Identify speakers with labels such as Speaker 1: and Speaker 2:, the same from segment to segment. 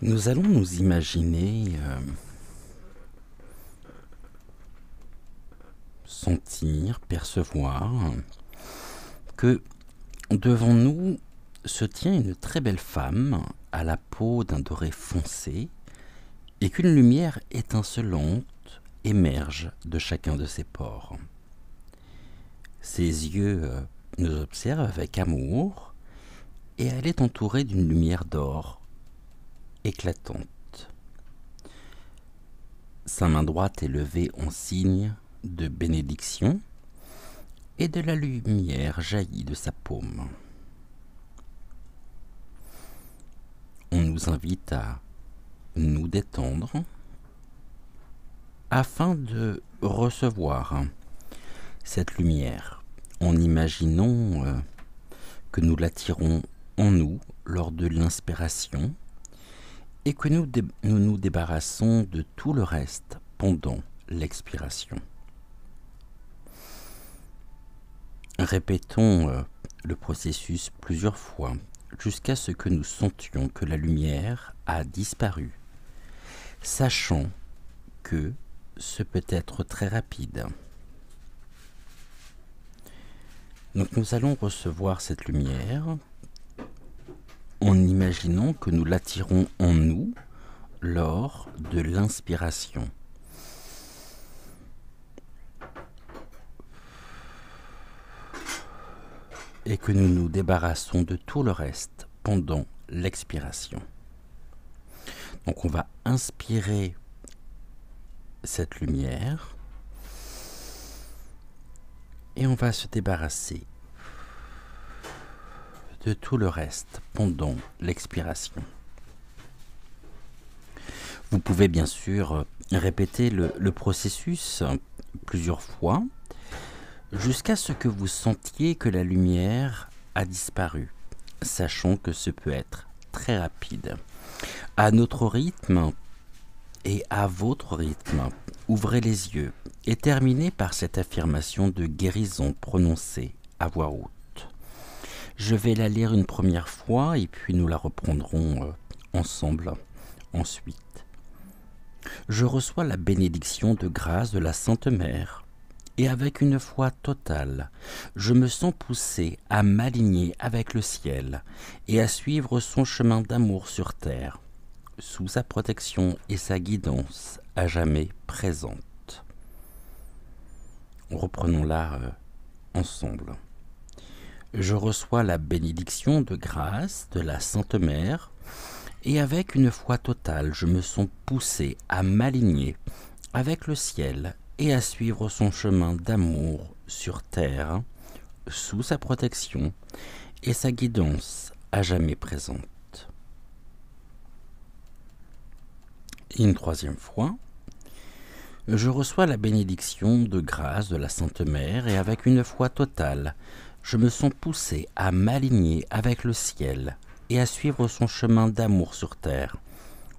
Speaker 1: Nous allons nous imaginer sentir, percevoir que devant nous se tient une très belle femme à la peau d'un doré foncé et qu'une lumière étincelante émerge de chacun de ses pores. Ses yeux nous observent avec amour et elle est entourée d'une lumière d'or éclatante. Sa main droite est levée en signe de bénédiction et de la lumière jaillit de sa paume. On nous invite à nous détendre afin de recevoir cette lumière en imaginant que nous l'attirons en nous lors de l'inspiration et que nous nous débarrassons de tout le reste pendant l'expiration. Répétons le processus plusieurs fois jusqu'à ce que nous sentions que la lumière a disparu, sachant que ce peut être très rapide. Donc nous allons recevoir cette lumière en imaginant que nous l'attirons en nous lors de l'inspiration. Et que nous nous débarrassons de tout le reste pendant l'expiration. Donc on va inspirer cette lumière et on va se débarrasser de tout le reste pendant l'expiration. Vous pouvez bien sûr répéter le processus plusieurs fois jusqu'à ce que vous sentiez que la lumière a disparu, sachant que ce peut être très rapide. À notre rythme et à votre rythme, ouvrez les yeux et terminez par cette affirmation de guérison prononcée à voix haute. Je vais la lire une première fois et puis nous la reprendrons ensemble ensuite. Je reçois la bénédiction de grâce de la Sainte Mère et avec une foi totale, je me sens poussé à m'aligner avec le ciel et à suivre son chemin d'amour sur terre, sous sa protection et sa guidance à jamais présente. Reprenons-la ensemble. Je reçois la bénédiction de grâce de la Sainte Mère et avec une foi totale, je me sens poussé à m'aligner avec le ciel et à suivre son chemin d'amour sur terre, sous sa protection et sa guidance à jamais présente. Et une troisième fois, je reçois la bénédiction de grâce de la Sainte Mère et avec une foi totale, je me sens poussé à m'aligner avec le ciel et à suivre son chemin d'amour sur terre,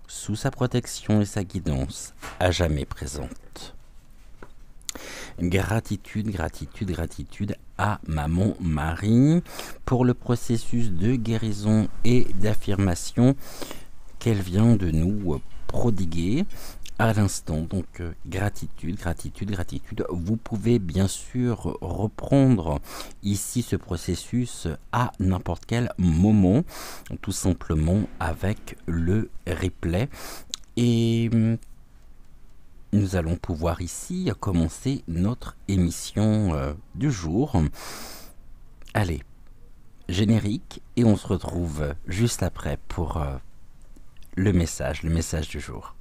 Speaker 1: sous sa protection et sa guidance à jamais présente. Gratitude, gratitude, gratitude à Maman Marie pour le processus de guérison et d'affirmation qu'elle vient de nous prodiguer à l'instant. Donc gratitude, gratitude, gratitude. Vous pouvez bien sûr reprendre ici ce processus à n'importe quel moment, tout simplement avec le replay. Et nous allons pouvoir ici commencer notre émission du jour. Allez, générique, et on se retrouve juste après pour le message du jour.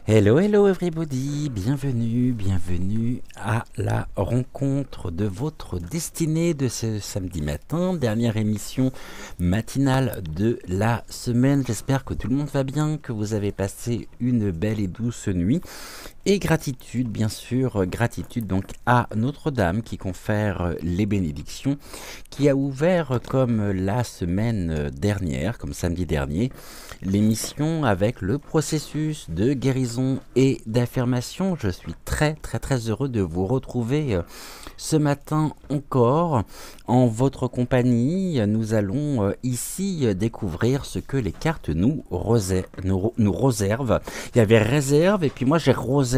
Speaker 1: Hello, hello everybody, bienvenue à la rencontre de votre destinée de ce samedi matin, dernière émission matinale de la semaine. J'espère que tout le monde va bien, que vous avez passé une belle et douce nuit. Et gratitude, bien sûr, gratitude donc à Notre-Dame qui confère les bénédictions, qui a ouvert comme la semaine dernière, comme samedi dernier, l'émission avec le processus de guérison et d'affirmation. Je suis très heureux de vous retrouver ce matin encore en votre compagnie. Nous allons ici découvrir ce que les cartes nous réservent. Il y avait réserve et puis moi j'ai réserve.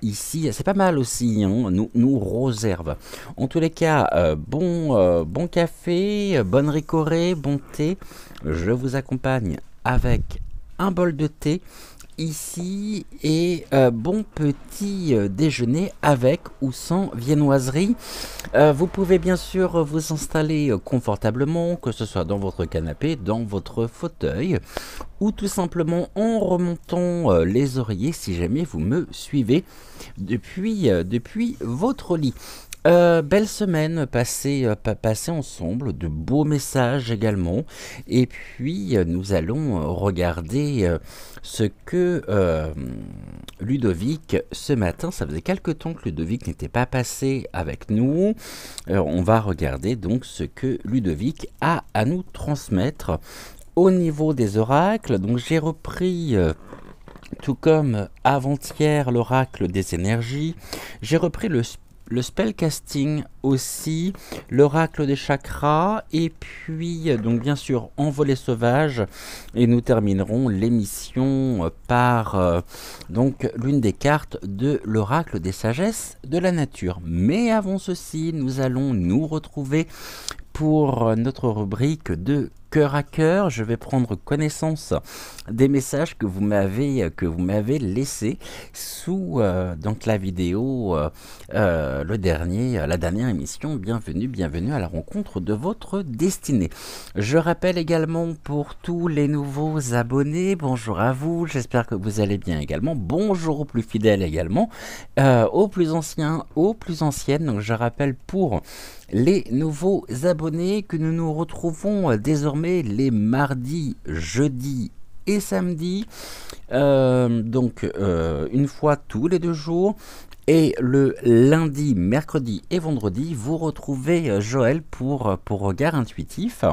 Speaker 1: Ici, c'est pas mal aussi, hein, nous réserve. En tous les cas, bon café, bonne ricorée, bon thé. Je vous accompagne avec un bol de thé ici et bon petit déjeuner avec ou sans viennoiserie. Vous pouvez bien sûr vous installer confortablement, que ce soit dans votre canapé, dans votre fauteuil ou tout simplement en remontant les oreillers si jamais vous me suivez depuis votre lit. Belle semaine passée ensemble, de beaux messages également, et puis nous allons regarder ce que Ludovic ce matin, ça faisait quelque temps que Ludovic n'était pas passé avec nous. On va regarder donc ce que Ludovic a à nous transmettre au niveau des oracles. Donc j'ai repris tout comme avant-hier l'oracle des énergies, j'ai repris le spellcasting aussi, l'oracle des chakras, et puis donc bien sûr envolée sauvage, et nous terminerons l'émission par donc l'une des cartes de l'oracle des sagesses de la nature. Mais avant ceci, nous allons nous retrouver pour notre rubrique de cœur à cœur. Je vais prendre connaissance des messages que vous m'avez laissés sous donc la vidéo, la dernière émission. Bienvenue à la rencontre de votre destinée. Je rappelle également pour tous les nouveaux abonnés, bonjour à vous, j'espère que vous allez bien également. Bonjour aux plus fidèles également, aux plus anciens, aux plus anciennes. Donc je rappelle pour les nouveaux abonnés que nous nous retrouvons désormais les mardis, jeudis et samedis, donc une fois tous les 2 jours. Et le lundi, mercredi et vendredi, vous retrouvez Joël pour Regard Intuitif.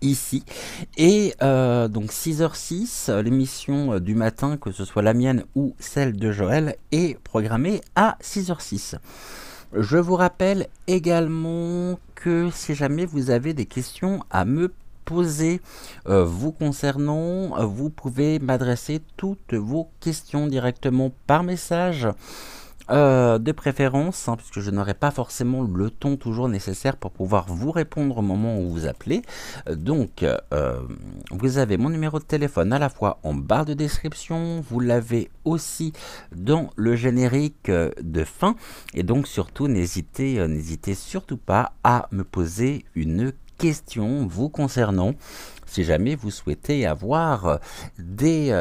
Speaker 1: Ici et donc 6h06, l'émission du matin, que ce soit la mienne ou celle de Joël, est programmée à 6h06. Je vous rappelle également que si jamais vous avez des questions à me poser vous concernant, vous pouvez m'adresser toutes vos questions directement par message. De préférence, hein, puisque je n'aurai pas forcément le temps toujours nécessaire pour pouvoir vous répondre au moment où vous appelez. Donc, vous avez mon numéro de téléphone à la fois en barre de description, vous l'avez aussi dans le générique de fin, et donc surtout n'hésitez surtout pas à me poser une question vous concernant. Si jamais vous souhaitez avoir des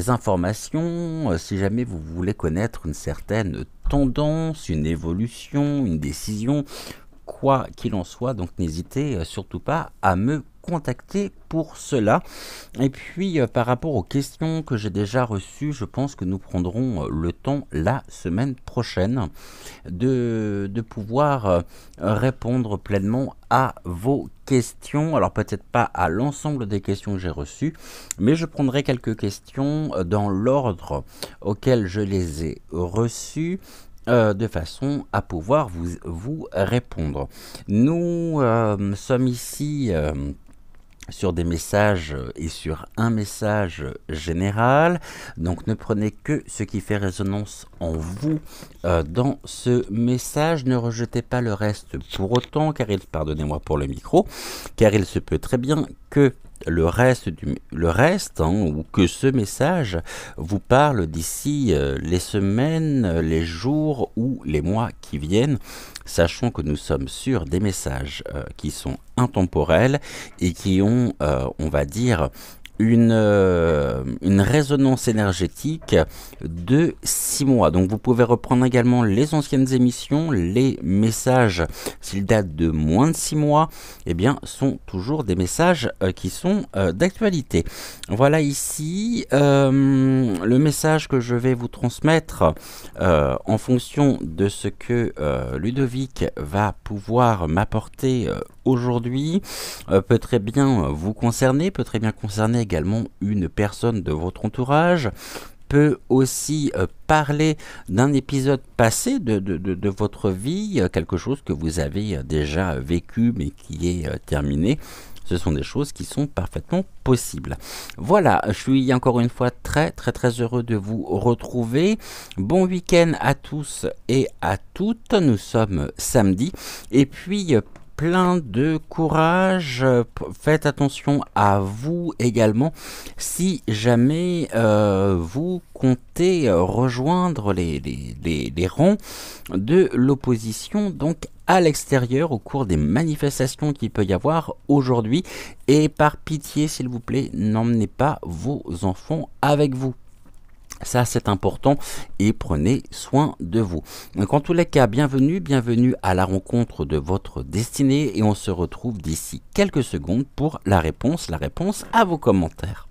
Speaker 1: informations, si jamais vous voulez connaître une certaine tendance, une évolution, une décision, quoi qu'il en soit, donc n'hésitez surtout pas à me contacter pour cela. Et puis par rapport aux questions que j'ai déjà reçues, je pense que nous prendrons le temps la semaine prochaine de pouvoir répondre pleinement à vos questions. Alors peut-être pas à l'ensemble des questions que j'ai reçues, mais je prendrai quelques questions dans l'ordre auquel je les ai reçues, de façon à pouvoir vous répondre. Nous sommes ici sur des messages et sur un message général, donc ne prenez que ce qui fait résonance en vous dans ce message, ne rejetez pas le reste pour autant, pardonnez-moi pour le micro, car il se peut très bien que le reste, ou que ce message vous parle d'ici les semaines, les jours ou les mois qui viennent. Sachant que nous sommes sur des messages qui sont intemporels et qui ont, on va dire, une résonance énergétique de 6 mois. Donc vous pouvez reprendre également les anciennes émissions. Les messages, s'ils datent de moins de 6 mois, eh bien, sont toujours des messages qui sont d'actualité. Voilà ici le message que je vais vous transmettre en fonction de ce que Ludovic va pouvoir m'apporter aujourd'hui, peut très bien vous concerner, peut très bien concerner également une personne de votre entourage, peut aussi parler d'un épisode passé de votre vie, quelque chose que vous avez déjà vécu mais qui est terminé. Ce sont des choses qui sont parfaitement possibles. Voilà, je suis encore une fois très heureux de vous retrouver. Bon week-end à tous et à toutes. Nous sommes samedi. Et puis, plein de courage. Faites attention à vous également. Si jamais vous comptez rejoindre les rangs de l'opposition, donc à l'extérieur au cours des manifestations qu'il peut y avoir aujourd'hui. Et par pitié, s'il vous plaît, n'emmenez pas vos enfants avec vous. Ça, c'est important et prenez soin de vous. Donc, en tous les cas, bienvenue à la rencontre de votre destinée et on se retrouve d'ici quelques secondes pour la réponse à vos commentaires.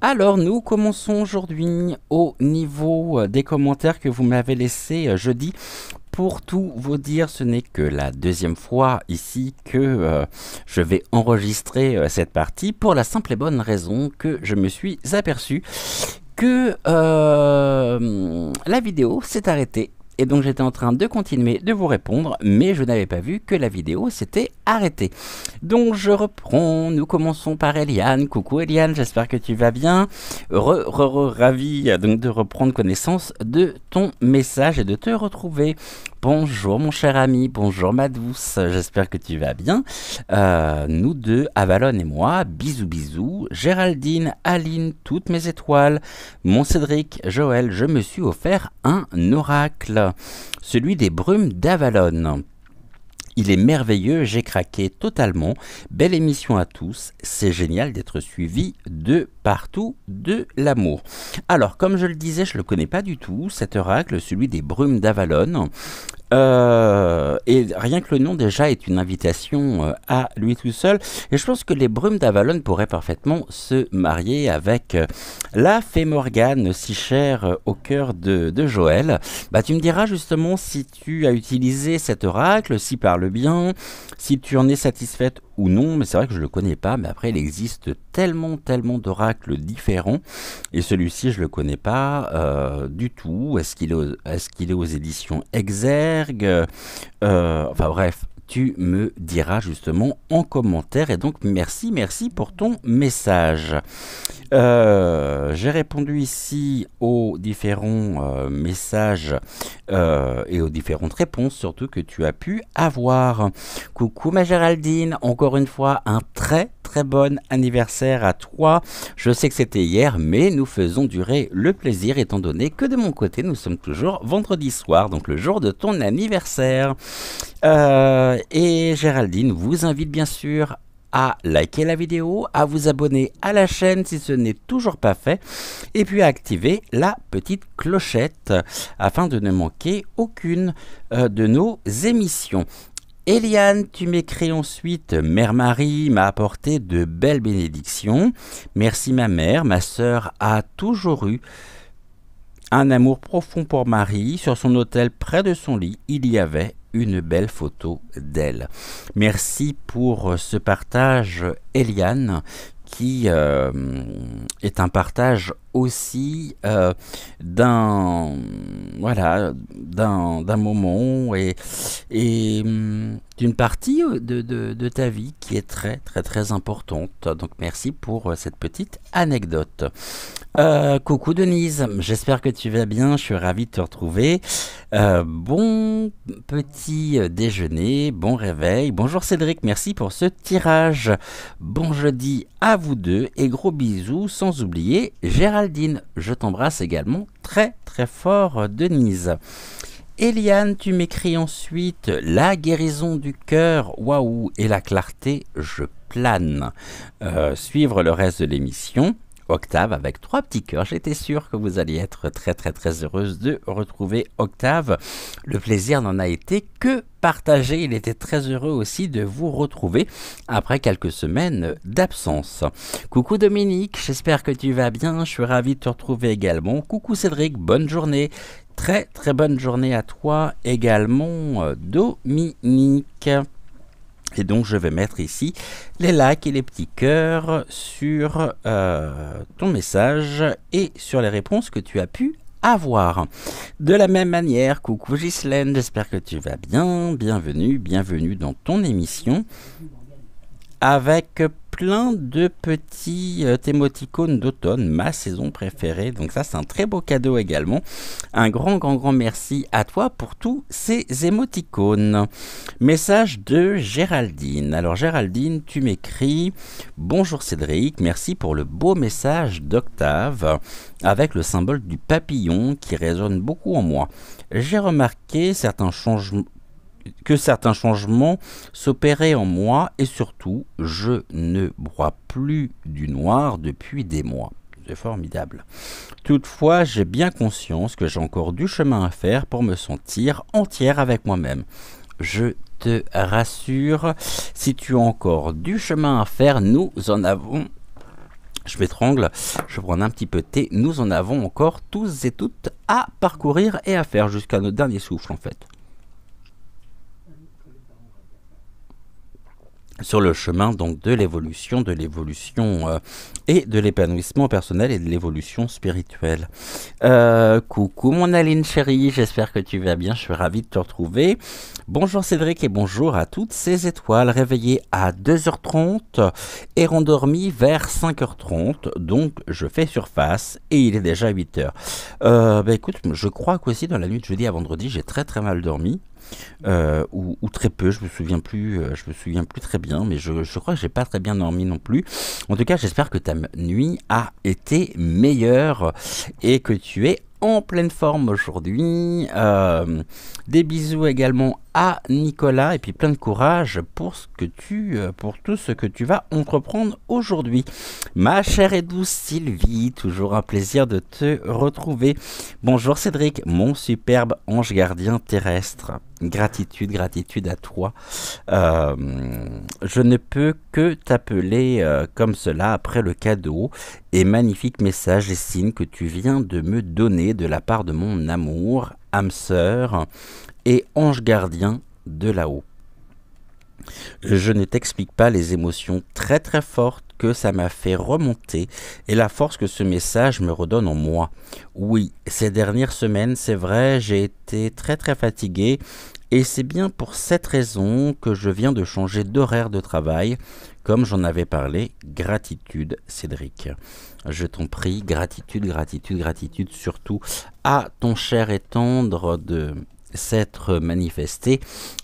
Speaker 1: Alors, nous commençons aujourd'hui au niveau des commentaires que vous m'avez laissés jeudi. Pour tout vous dire, ce n'est que la deuxième fois ici que je vais enregistrer cette partie pour la simple et bonne raison que je me suis aperçu que la vidéo s'est arrêtée. Et donc j'étais en train de continuer de vous répondre, mais je n'avais pas vu que la vidéo s'était arrêtée. Donc je reprends, nous commençons par Eliane. Coucou Eliane, j'espère que tu vas bien. Ravi donc de reprendre connaissance de ton message et de te retrouver. Bonjour mon cher ami, bonjour ma douce, j'espère que tu vas bien. Nous deux, Avalon et moi, bisous. Géraldine, Aline, toutes mes étoiles. Mon Cédric, Joël, je me suis offert un oracle, celui des brumes d'Avalon. Il est merveilleux, j'ai craqué totalement. Belle émission à tous, c'est génial d'être suivi de partout de l'amour. Alors, comme je le disais, je ne le connais pas du tout, cet oracle, celui des brumes d'Avalon. Et rien que le nom déjà est une invitation à lui tout seul. Et je pense que les brumes d'Avalon pourraient parfaitement se marier avec la fée Morgane, si chère au cœur de Joël. Bah, tu me diras justement si tu as utilisé cet oracle, si par le bien, si tu en es satisfaite ou non. Mais c'est vrai que je ne le connais pas, mais après il existe tellement d'oracles différents. Et celui-ci, je ne le connais pas du tout. Est-ce qu'il est aux éditions Exergue? Enfin bref, tu me diras justement en commentaire. Et donc merci pour ton message. J'ai répondu ici aux différents messages et aux différentes réponses surtout que tu as pu avoir. Coucou ma Géraldine, encore une fois un très bon anniversaire à toi. Je sais que c'était hier, mais nous faisons durer le plaisir étant donné que de mon côté nous sommes toujours vendredi soir, donc le jour de ton anniversaire. Et Géraldine vous invite bien sûr à liker la vidéo, à vous abonner à la chaîne si ce n'est toujours pas fait, et puis à activer la petite clochette afin de ne manquer aucune de nos émissions. Eliane, tu m'écris ensuite, Mère Marie m'a apporté de belles bénédictions. Merci ma mère, ma sœur a toujours eu un amour profond pour Marie. Sur son autel près de son lit, il y avait une belle photo d'elle. Merci pour ce partage, Eliane, qui est un partage aussi d'un moment et d'une partie de ta vie qui est très très très importante. Donc merci pour cette petite anecdote. Coucou Denise, j'espère que tu vas bien, je suis ravi de te retrouver. Bon petit déjeuner, bon réveil. Bonjour Cédric, merci pour ce tirage. Bon jeudi à vous deux et gros bisous, sans oublier Géraldine. Je t'embrasse également très très fort Denise. Eliane, tu m'écris ensuite la guérison du cœur, waouh, et la clarté, je plane. Suivre le reste de l'émission. Octave avec 3 petits cœurs. J'étais sûr que vous alliez être très très très heureuse de retrouver Octave. Le plaisir n'en a été que partagé. Il était très heureux aussi de vous retrouver après quelques semaines d'absence. Coucou Dominique, j'espère que tu vas bien. Je suis ravi de te retrouver également. Coucou Cédric, bonne journée. Très très bonne journée à toi également Dominique. Et donc je vais mettre ici les likes et les petits cœurs sur ton message et sur les réponses que tu as pu avoir. De la même manière, coucou Ghislaine, j'espère que tu vas bien. Bienvenue dans ton émission. Avec plein de petits émoticônes d'automne, ma saison préférée. Donc ça, c'est un très beau cadeau également. Un grand merci à toi pour tous ces émoticônes. Message de Géraldine. Alors Géraldine, tu m'écris « Bonjour Cédric, merci pour le beau message d'Octave avec le symbole du papillon qui résonne beaucoup en moi. J'ai remarqué que certains changements s'opéraient en moi et surtout, je ne broie plus du noir depuis des mois. C'est formidable. Toutefois, j'ai bien conscience que j'ai encore du chemin à faire pour me sentir entière avec moi-même. Je te rassure, si tu as encore du chemin à faire, nous en avons... Je m'étrangle, je prends un petit peu de thé. Nous en avons encore tous et toutes à parcourir et à faire jusqu'à notre dernier souffle en fait. Sur le chemin donc de l'évolution et de l'épanouissement personnel et de l'évolution spirituelle. Coucou mon Aline chérie, j'espère que tu vas bien, je suis ravi de te retrouver. Bonjour Cédric et bonjour à toutes ces étoiles réveillées à 2h30 et rendormies vers 5h30, donc je fais surface et il est déjà 8h. Écoute, je crois qu'aussi dans la nuit de jeudi à vendredi, j'ai très très mal dormi. Ou très peu, je me souviens plus très bien, mais je crois que j'ai pas très bien dormi non plus. En tout cas, j'espère que ta nuit a été meilleure et que tu es en pleine forme aujourd'hui. Des bisous également à Nicolas et puis plein de courage pour tout ce que tu vas entreprendre aujourd'hui. Ma chère et douce Sylvie, toujours un plaisir de te retrouver. Bonjour Cédric, mon superbe ange gardien terrestre. Gratitude à toi. Je ne peux que t'appeler comme cela après le cadeau et magnifique message et signe que tu viens de me donner de la part de mon amour, âme sœur et ange gardien de là-haut. Je ne t'explique pas les émotions très très fortes que ça m'a fait remonter et la force que ce message me redonne en moi. Oui, ces dernières semaines, c'est vrai, j'ai été très très fatigué et c'est bien pour cette raison que je viens de changer d'horaire de travail, comme j'en avais parlé. Gratitude, Cédric. Je t'en prie, gratitude surtout à ton cher et tendre de s'être manifesté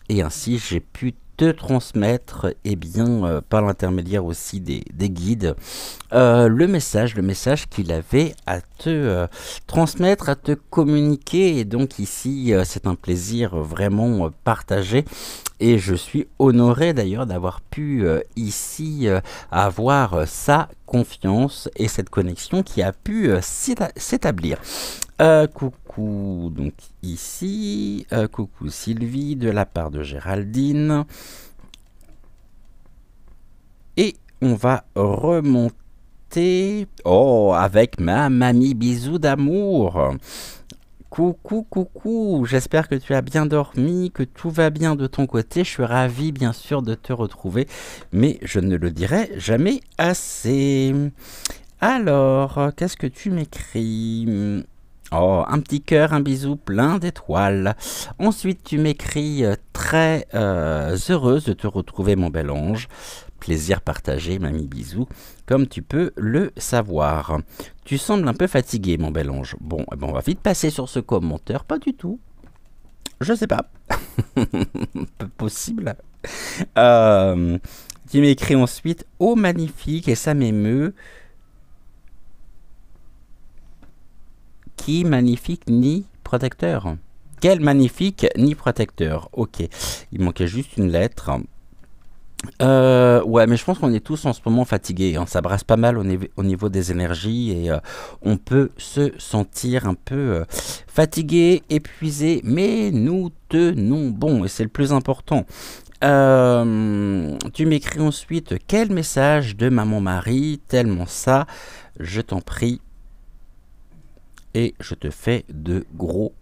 Speaker 1: et ainsi j'ai pu te transmettre par l'intermédiaire aussi des guides le message qu'il avait à te transmettre, à te communiquer. Et donc ici c'est un plaisir vraiment partagé et je suis honoré d'ailleurs d'avoir pu ici avoir sa confiance et cette connexion qui a pu s'établir. Coucou donc ici, coucou Sylvie de la part de Géraldine. Et on va remonter avec ma mamie bisous d'amour. Coucou, j'espère que tu as bien dormi, que tout va bien de ton côté. Je suis ravi bien sûr de te retrouver, mais je ne le dirai jamais assez. Alors, qu'est-ce que tu m'écris ? Oh, un petit cœur, un bisou plein d'étoiles. Ensuite, tu m'écris très heureuse de te retrouver, mon bel ange. Plaisir partagé, mamie bisou, comme tu peux le savoir. Tu sembles un peu fatigué, mon bel ange. Bon, eh ben, on va vite passer sur ce commentaire. Pas du tout. Je sais pas. Possible. Tu m'écris ensuite, oh magnifique, et ça m'émeut. Qui magnifique ni protecteur? Quel magnifique ni protecteur? Ok, il manquait juste une lettre. Ouais, mais je pense qu'on est tous en ce moment fatigués, hein. Ça brasse pas mal au niveau des énergies et on peut se sentir un peu fatigué, épuisé, mais nous tenons bon et c'est le plus important. Tu m'écris ensuite, quel message de maman Marie, tellement ça, je t'en prie. Et je te fais de gros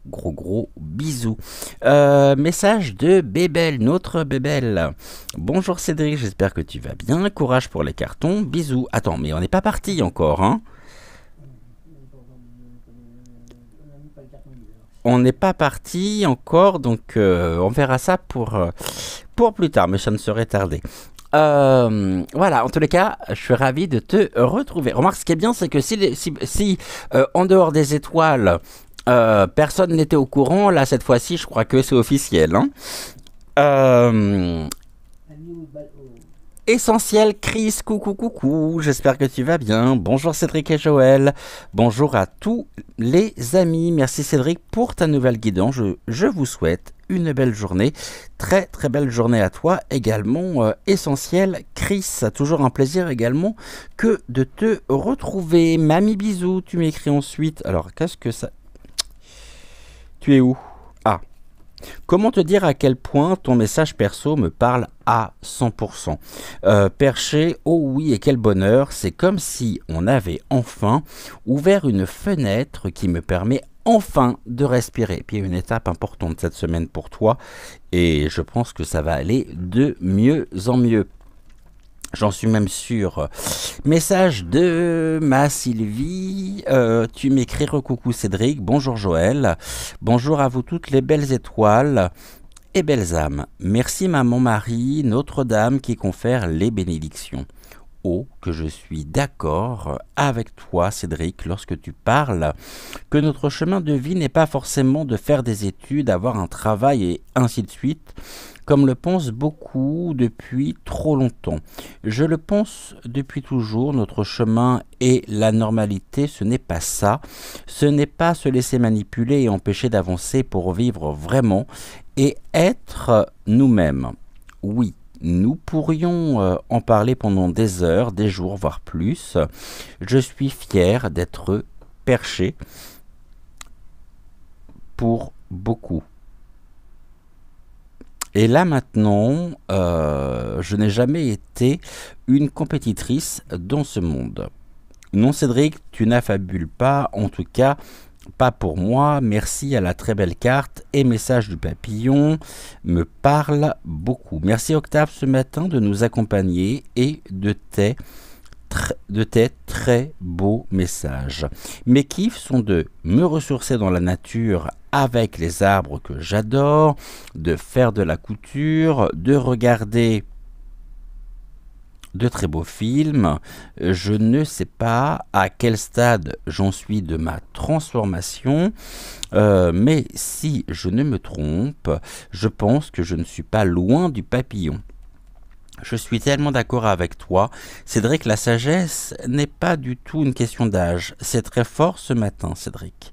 Speaker 1: bisous. Message de Bébel, notre Bébel. Bonjour Cédric, j'espère que tu vas bien. Courage pour les cartons, bisous. Attends, mais on n'est pas parti encore, hein? On n'est pas parti encore, donc on verra ça pour plus tard, mais ça ne serait tardé. Voilà, en tous les cas, je suis ravi de te retrouver. Remarque, ce qui est bien, c'est que si en dehors des étoiles, personne n'était au courant, là, cette fois-ci, je crois que c'est officiel. Hein. Essentiel, Chris, coucou, j'espère que tu vas bien. Bonjour Cédric et Joël. Bonjour à tous les amis. Merci Cédric pour ta nouvelle guidance. Je vous souhaite une belle journée. Très belle journée à toi également. Essentiel, Chris. Toujours un plaisir également que de te retrouver. Mamie bisous, tu m'écris ensuite. Alors, qu'est-ce que ça... Tu es où? Ah. Comment te dire à quel point ton message perso me parle à 100%? Perché, oh oui, et quel bonheur. C'est comme si on avait enfin ouvert une fenêtre qui me permet enfin de respirer. Puis une étape importante cette semaine pour toi et je pense que ça va aller de mieux en mieux. J'en suis même sûr. Message de ma Sylvie. Tu m'écris recoucou Cédric. Bonjour Joël. Bonjour à vous toutes les belles étoiles et belles âmes. Merci maman Marie, Notre-Dame qui confère les bénédictions. Oh, que je suis d'accord avec toi Cédric lorsque tu parles que notre chemin de vie n'est pas forcément de faire des études, avoir un travail et ainsi de suite, comme le pensent beaucoup depuis trop longtemps. Je le pense depuis toujours, notre chemin est la normalité, ce n'est pas ça. Ce n'est pas se laisser manipuler et empêcher d'avancer pour vivre vraiment et être nous-mêmes. Oui. Nous pourrions en parler pendant des heures, des jours, voire plus. Je suis fier d'être perché pour beaucoup. Et là maintenant, je n'ai jamais été une compétitrice dans ce monde. Non Cédric, tu n'affabules pas, en tout cas... Pas pour moi, merci à la très belle carte et message du papillon me parle beaucoup. Merci Octave ce matin de nous accompagner et de tes très beaux messages. Mes kiffs sont de me ressourcer dans la nature avec les arbres que j'adore, de faire de la couture, de regarder de très beaux films. Je ne sais pas à quel stade j'en suis de ma transformation, mais si je ne me trompe, je pense que je ne suis pas loin du papillon. Je suis tellement d'accord avec toi. Cédric, la sagesse n'est pas du tout une question d'âge. C'est très fort ce matin, Cédric.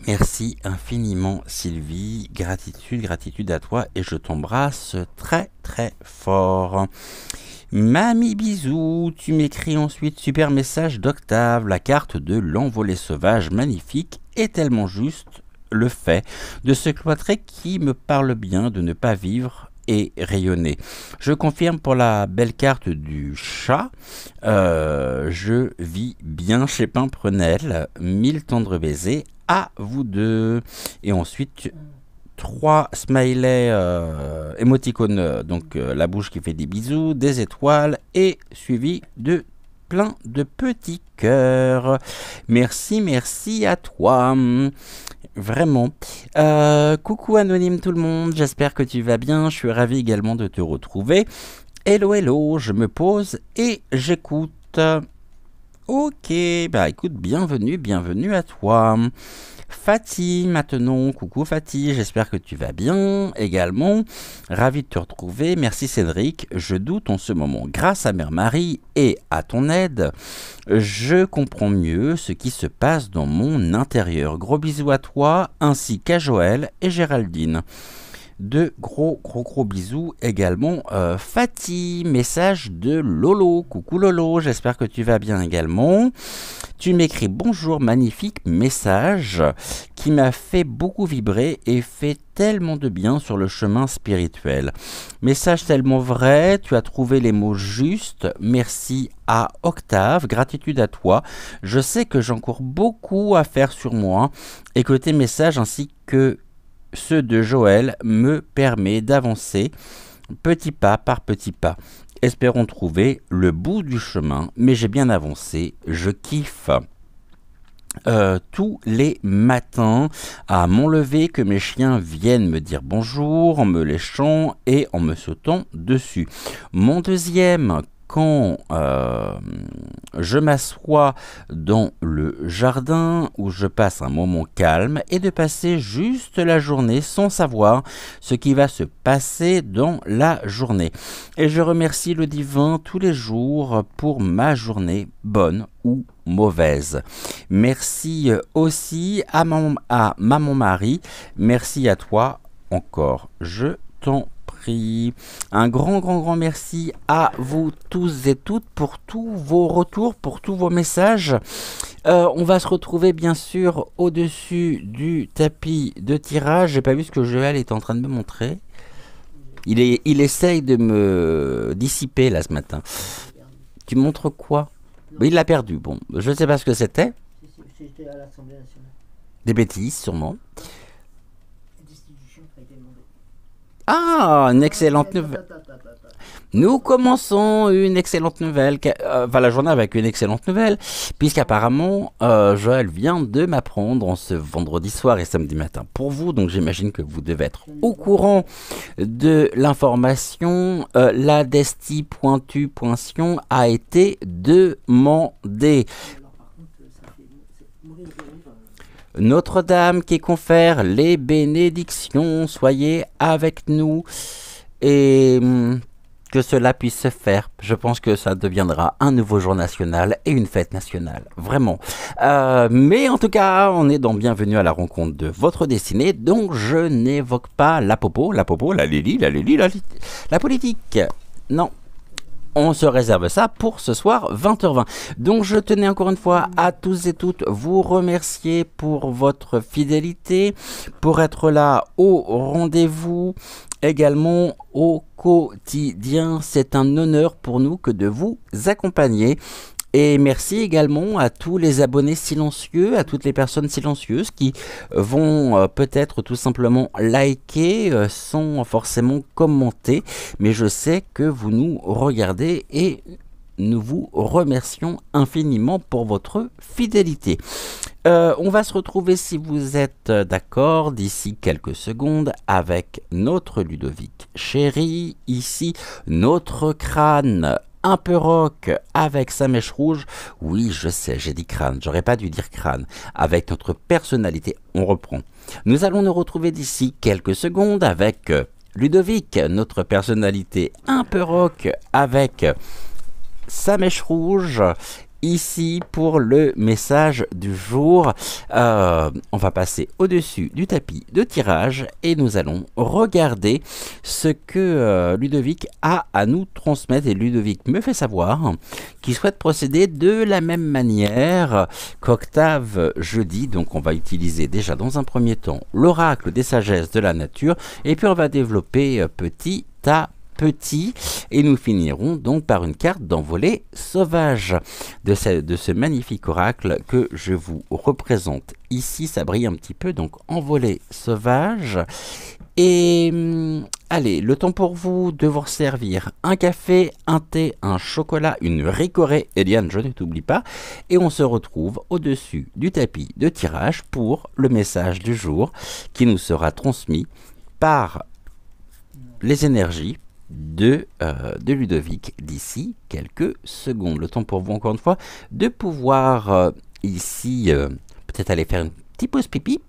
Speaker 1: Merci infiniment Sylvie, gratitude à toi et je t'embrasse très fort. Mamie bisous, tu m'écris ensuite, super message d'Octave, la carte de l'envolée sauvage magnifique et tellement juste le fait de se cloîtrer qui me parle bien de ne pas vivre et rayonner. Je confirme pour la belle carte du chat, je vis bien chez Pimprenel, 1000 tendres baisers à vous deux. Et ensuite... 3 smileys émoticônes, donc la bouche qui fait des bisous, des étoiles et suivi de plein de petits cœurs. Merci, merci à toi. Vraiment. Coucou anonyme tout le monde, j'espère que tu vas bien. Je suis ravi également de te retrouver. Hello, hello, je me pose et j'écoute. Ok, bah écoute, bienvenue à toi. Fatih, maintenant, coucou Fatih, j'espère que tu vas bien également. Ravi de te retrouver, merci Cédric. Je doute en ce moment, grâce à Mère Marie et à ton aide, je comprends mieux ce qui se passe dans mon intérieur. Gros bisous à toi, ainsi qu'à Joël et Géraldine. De gros bisous également. Fatih, message de Lolo. Coucou Lolo, j'espère que tu vas bien également. Tu m'écris bonjour, magnifique message qui m'a fait beaucoup vibrer et fait tellement de bien sur le chemin spirituel. Message tellement vrai, tu as trouvé les mots justes. Merci à Octave, gratitude à toi. Je sais que j'ai encore beaucoup à faire sur moi et que tes messages ainsi que ceux de Joël me permet d'avancer petit pas par petit pas. Espérons trouver le bout du chemin, mais j'ai bien avancé, je kiffe. Tous les matins, à mon lever, que mes chiens viennent me dire bonjour en me léchant et en me sautant dessus. Mon deuxième, quand je m'assois dans le jardin où je passe un moment calme et de passer juste la journée sans savoir ce qui va se passer dans la journée. Et je remercie le divin tous les jours pour ma journée, bonne ou mauvaise. Merci aussi à maman Marie. Merci à toi encore. Je t'en prie. Un grand merci à vous tous et toutes pour tous vos retours, pour tous vos messages. On va se retrouver bien sûr au-dessus du tapis de tirage. J'ai pas vu ce que Joël est en train de me montrer. Il essaye de me dissiper là ce matin. Tu montres quoi? Il l'a perdu. Bon, je ne sais pas ce que c'était.
Speaker 2: C'était à l'Assemblée nationale.
Speaker 1: Des bêtises, sûrement. Ah, une excellente nouvelle. Nous commençons une excellente nouvelle, la journée avec une excellente nouvelle, puisqu'apparemment Joël vient de m'apprendre en ce vendredi soir et samedi matin pour vous, donc j'imagine que vous devez être au courant de l'information. La Desti.tu.tion a été demandée. Notre-Dame qui confère les bénédictions, soyez avec nous et que cela puisse se faire. Je pense que ça deviendra un nouveau jour national et une fête nationale, vraiment. Mais en tout cas, on est dans Bienvenue à la rencontre de votre destinée, donc je n'évoque pas la popo, la Lili, la politique. Non. On se réserve ça pour ce soir 20h20. Donc je tenais encore une fois à tous et toutes vous remercier pour votre fidélité, pour être là au rendez-vous, également au quotidien. C'est un honneur pour nous que de vous accompagner. Et merci également à tous les abonnés silencieux, à toutes les personnes silencieuses qui vont peut-être tout simplement liker sans forcément commenter. Mais je sais que vous nous regardez et nous vous remercions infiniment pour votre fidélité. On va se retrouver, si vous êtes d'accord, d'ici quelques secondes avec notre Ludovic chéri, ici notre crâne un peu rock avec sa mèche rouge. Oui, je sais, j'ai dit crâne, j'aurais pas dû dire crâne. Avec notre personnalité, on reprend. Nous allons nous retrouver d'ici quelques secondes avec Ludovic, notre personnalité un peu rock avec sa mèche rouge. Ici pour le message du jour, on va passer au-dessus du tapis de tirage et nous allons regarder ce que Ludovic a à nous transmettre. Et Ludovic me fait savoir qu'il souhaite procéder de la même manière qu'Octave jeudi. Donc on va utiliser déjà dans un premier temps l'oracle des sagesses de la nature et puis on va développer petit à petit et nous finirons donc par une carte d'envolée sauvage de ce magnifique oracle que je vous représente ici. Ça brille un petit peu, donc envolée sauvage. Et allez, le temps pour vous de vous servir un café, un thé, un chocolat, une ricorée. Et Diane, je ne t'oublie pas. Et on se retrouve au-dessus du tapis de tirage pour le message du jour qui nous sera transmis par les énergies de Ludovic d'ici quelques secondes. Le temps pour vous, encore une fois, de pouvoir ici peut-être aller faire une petite pause pipi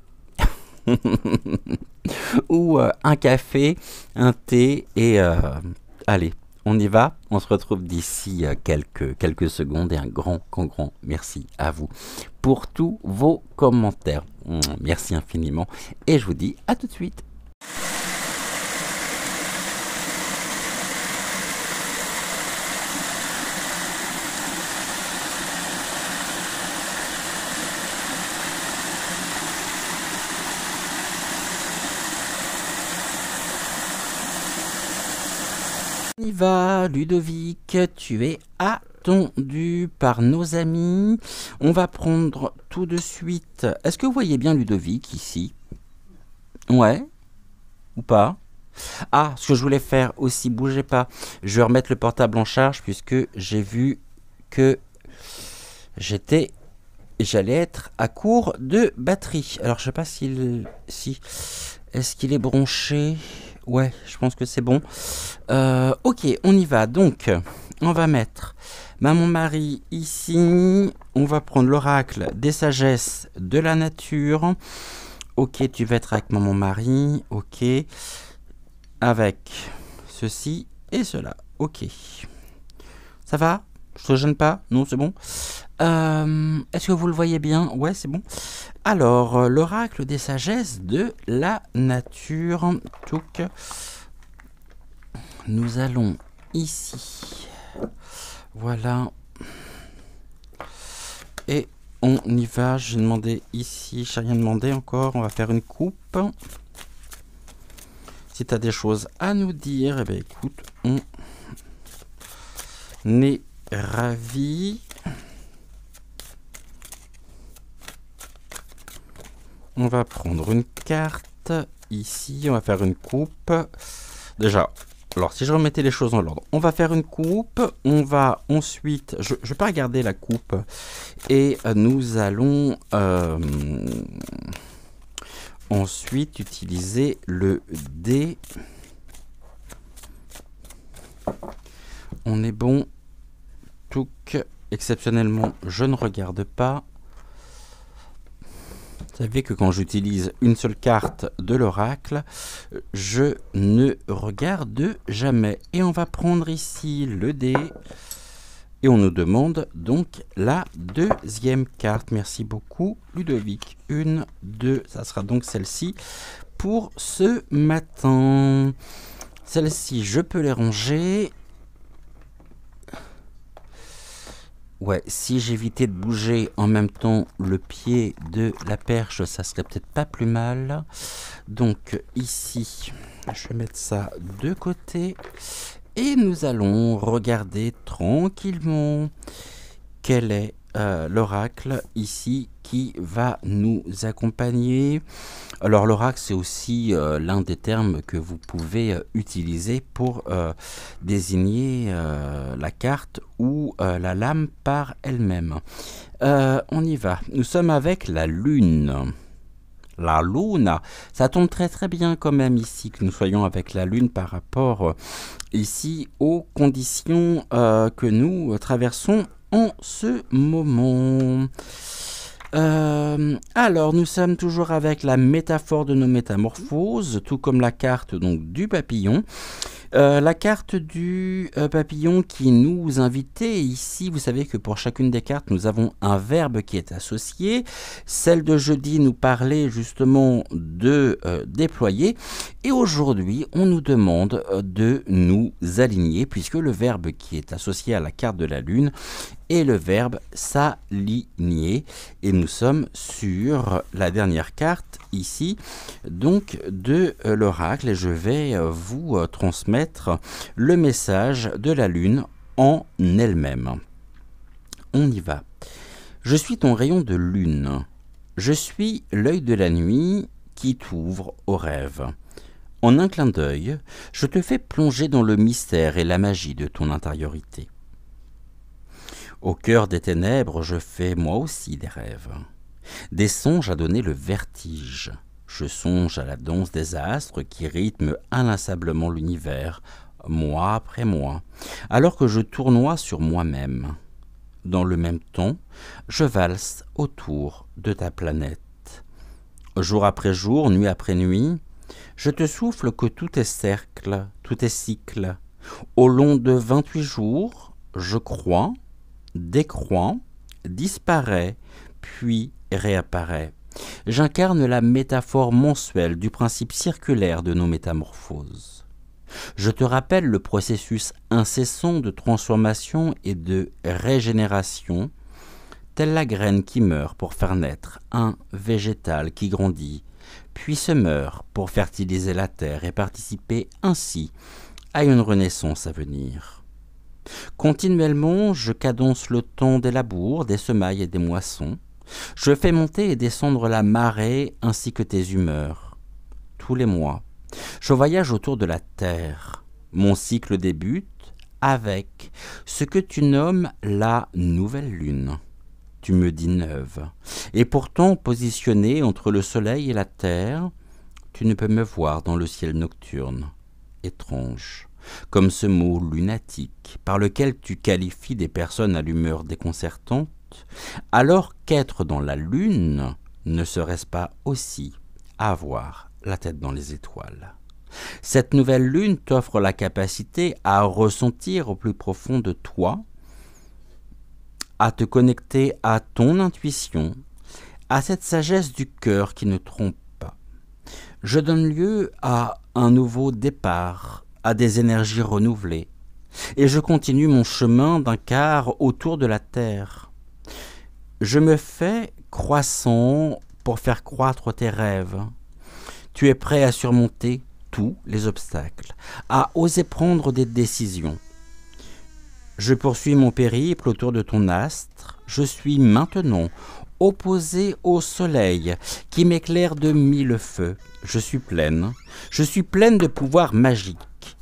Speaker 1: ou un café, un thé et allez, on y va. On se retrouve d'ici quelques secondes et un grand merci à vous pour tous vos commentaires. Merci infiniment et je vous dis à tout de suite. On y va, Ludovic, tu es attendu par nos amis. On va prendre tout de suite. Est-ce que vous voyez bien Ludovic ici? Ouais? Ou pas? Ah, ce que je voulais faire aussi, bougez pas. Je vais remettre le portable en charge puisque j'ai vu que j'allais être à court de batterie. Alors je sais pas est-ce qu'il est branché? Ouais, je pense que c'est bon. Ok, on y va. Donc, on va mettre Maman Marie ici. On va prendre l'oracle des sagesses de la nature. Ok, tu vas être avec Maman Marie. Ok. Avec ceci et cela. Ok. Ça va? Je te gêne pas? Non, c'est bon. Est-ce que vous le voyez bien? Ouais, c'est bon. Alors, l'oracle des sagesses de la nature. Donc, nous allons ici. Voilà. Et on y va. J'ai demandé ici. J'ai rien demandé encore. On va faire une coupe. Si tu as des choses à nous dire, eh bien, écoute, on est ravis. On va prendre une carte ici, on va faire une coupe. Déjà, alors si je remettais les choses en ordre, on va faire une coupe, on va ensuite, je ne vais pas regarder la coupe, et nous allons ensuite utiliser le dé. On est bon. Touk, exceptionnellement, je ne regarde pas. Vous savez que quand j'utilise une seule carte de l'oracle, je ne regarde jamais. Et on va prendre ici le dé. Et on nous demande donc la deuxième carte. Merci beaucoup, Ludovic. 1, 2, ça sera donc celle-ci pour ce matin. Celle-ci, je peux les ranger. Ouais, si j'évitais de bouger en même temps le pied de la perche, ça serait peut-être pas plus mal. Donc ici, je vais mettre ça de côté. Et nous allons regarder tranquillement quel est l'oracle ici qui va nous accompagner. Alors l'oracle, c'est aussi l'un des termes que vous pouvez utiliser pour désigner la carte ou la lame par elle-même. On y va. Nous sommes avec la lune. La lune, ça tombe très très bien quand même ici que nous soyons avec la lune par rapport ici aux conditions que nous traversons en ce moment. Alors, nous sommes toujours avec la métaphore de nos métamorphoses, tout comme la carte donc du papillon. La carte du papillon qui nous invitait ici, vous savez que pour chacune des cartes, nous avons un verbe qui est associé. Celle de jeudi nous parlait justement de déployer. Et aujourd'hui, on nous demande de nous aligner, puisque le verbe qui est associé à la carte de la lune est le verbe s'aligner. Et nous sommes sur la dernière carte ici, donc de l'oracle. Et je vais vous transmettre le message de la lune en elle-même. On y va. Je suis ton rayon de lune. Je suis l'œil de la nuit qui t'ouvre au rêve. En un clin d'œil, je te fais plonger dans le mystère et la magie de ton intériorité. Au cœur des ténèbres, je fais moi aussi des rêves, des songes à donner le vertige. Je songe à la danse des astres qui rythment inlassablement l'univers, mois après mois, alors que je tournoie sur moi-même. Dans le même temps, je valse autour de ta planète. Jour après jour, nuit après nuit, je te souffle que tout est cercle, tout est cycle. Au long de 28 jours, je crois, décroît, disparaît, puis réapparaît. J'incarne la métaphore mensuelle du principe circulaire de nos métamorphoses. Je te rappelle le processus incessant de transformation et de régénération, telle la graine qui meurt pour faire naître un végétal qui grandit, puis se meurt pour fertiliser la terre et participer ainsi à une renaissance à venir. Continuellement, je cadence le temps des labours, des semailles et des moissons. Je fais monter et descendre la marée ainsi que tes humeurs. Tous les mois, je voyage autour de la terre. Mon cycle débute avec ce que tu nommes la nouvelle lune. Tu me dis neuve. Et pourtant, positionné entre le soleil et la terre, tu ne peux me voir dans le ciel nocturne. Étrange, comme ce mot lunatique, par lequel tu qualifies des personnes à l'humeur déconcertante, alors qu'être dans la lune ne serait-ce pas aussi avoir la tête dans les étoiles. Cette nouvelle lune t'offre la capacité à ressentir au plus profond de toi, à te connecter à ton intuition, à cette sagesse du cœur qui ne trompe pas. Je donne lieu à un nouveau départ, à des énergies renouvelées, et je continue mon chemin d'un quart autour de la terre. Je me fais croissant pour faire croître tes rêves. Tu es prêt à surmonter tous les obstacles, à oser prendre des décisions. Je poursuis mon périple autour de ton astre. Je suis maintenant opposé au soleil qui m'éclaire de 1000 feux. Je suis pleine de pouvoirs magiques.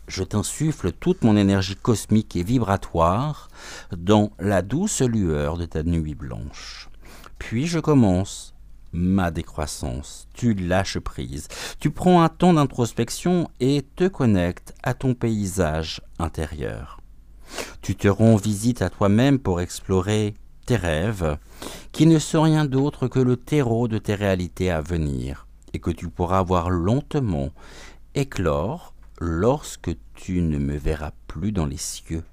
Speaker 1: Je t'insuffle toute mon énergie cosmique et vibratoire dans la douce lueur de ta nuit blanche. Puis je commence ma décroissance. Tu lâches prise. Tu prends un temps d'introspection et te connectes à ton paysage intérieur. Tu te rends visite à toi-même pour explorer tes rêves, qui ne sont rien d'autre que le terreau de tes réalités à venir, et que tu pourras voir lentement éclore lorsque tu ne me verras plus dans les cieux.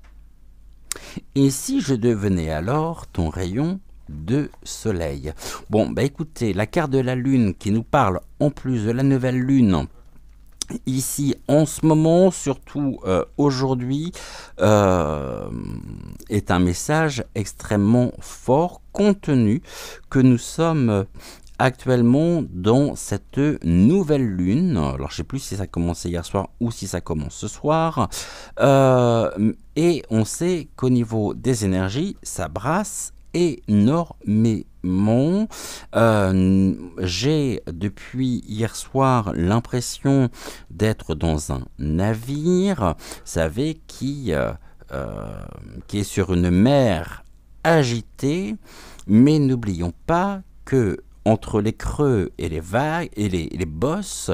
Speaker 1: Et si je devenais alors ton rayon de soleil? Bon, écoutez, la carte de la lune qui nous parle en plus de la nouvelle lune, ici en ce moment, surtout aujourd'hui, est un message extrêmement fort compte tenu que nous sommes actuellement dans cette nouvelle lune. Alors je ne sais plus si ça a commencé hier soir ou si ça commence ce soir, et on sait qu'au niveau des énergies, ça brasse énormément. J'ai depuis hier soir l'impression d'être dans un navire, vous savez, qui est sur une mer agitée, mais n'oublions pas que entre les creux et les vagues et les bosses,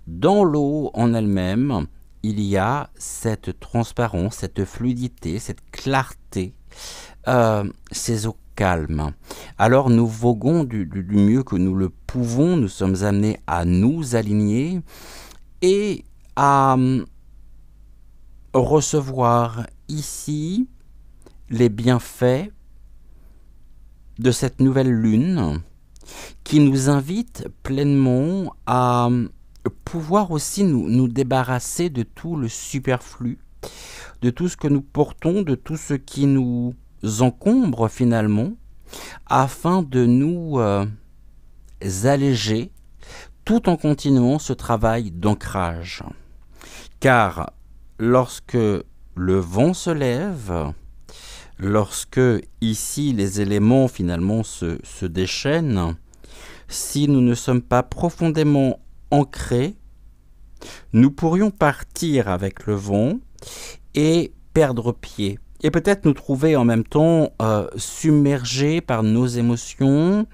Speaker 1: dans l'eau en elle-même, il y a cette transparence, cette fluidité, cette clarté, ces eaux calmes. Alors nous voguons du mieux que nous le pouvons, nous sommes amenés à nous aligner et à recevoir ici les bienfaits de cette nouvelle lune qui nous invite pleinement à pouvoir aussi nous débarrasser de tout le superflu, de tout ce que nous portons, de tout ce qui nous encombre finalement, afin de nous alléger tout en continuant ce travail d'ancrage. Car lorsque le vent se lève, lorsque ici les éléments finalement se déchaînent, si nous ne sommes pas profondément ancrés, nous pourrions partir avec le vent et perdre pied. Et peut-être nous trouver en même temps submergés par nos émotions,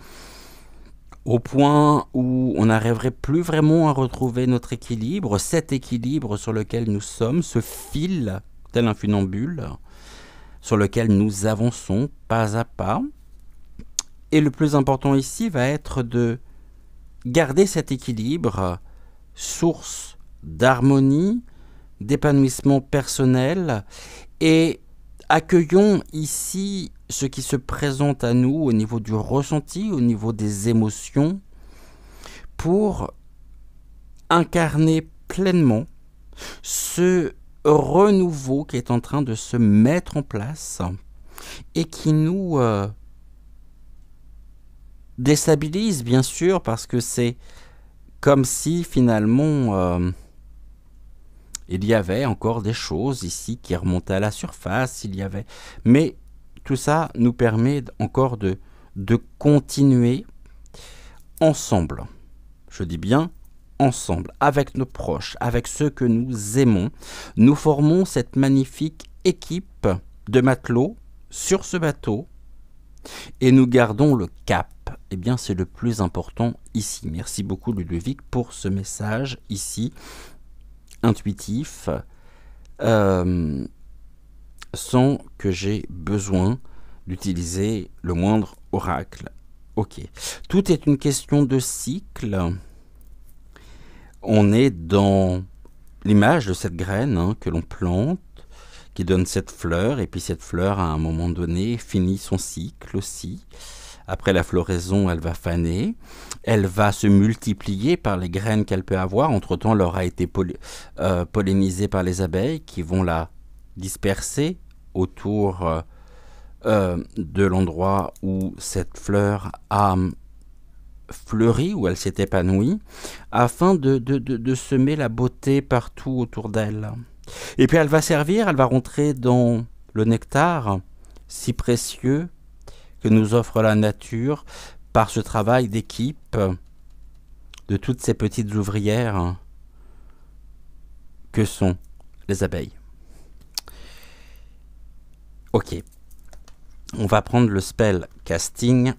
Speaker 1: au point où on n'arriverait plus vraiment à retrouver notre équilibre, cet équilibre sur lequel nous sommes, ce fil, tel un funambule, sur lequel nous avançons pas à pas. Et le plus important ici va être de garder cet équilibre, source d'harmonie, d'épanouissement personnel, et accueillons ici ce qui se présente à nous au niveau du ressenti, au niveau des émotions, pour incarner pleinement ce renouveau qui est en train de se mettre en place et qui nous déstabilise, bien sûr, parce que c'est comme si finalement il y avait encore des choses ici qui remontaient à la surface, mais tout ça nous permet encore de continuer ensemble. Je dis bien ensemble, avec nos proches, avec ceux que nous aimons. Nous formons cette magnifique équipe de matelots sur ce bateau et nous gardons le cap. Eh bien, c'est le plus important ici. Merci beaucoup Ludovic pour ce message ici, intuitif, sans que j'ai besoin d'utiliser le moindre oracle. Ok. Tout est une question de cycle. On est dans l'image de cette graine que l'on plante, qui donne cette fleur, et puis cette fleur, à un moment donné, finit son cycle aussi. Après la floraison, elle va faner, elle va se multiplier par les graines qu'elle peut avoir. Entre-temps, elle aura été pollinisée par les abeilles qui vont la disperser autour de l'endroit où cette fleur a fleuri, où elle s'est épanouie, afin de semer la beauté partout autour d'elle. Et puis elle va servir, elle va rentrer dans le nectar si précieux que nous offre la nature par ce travail d'équipe de toutes ces petites ouvrières que sont les abeilles. Ok, on va prendre le spell casting,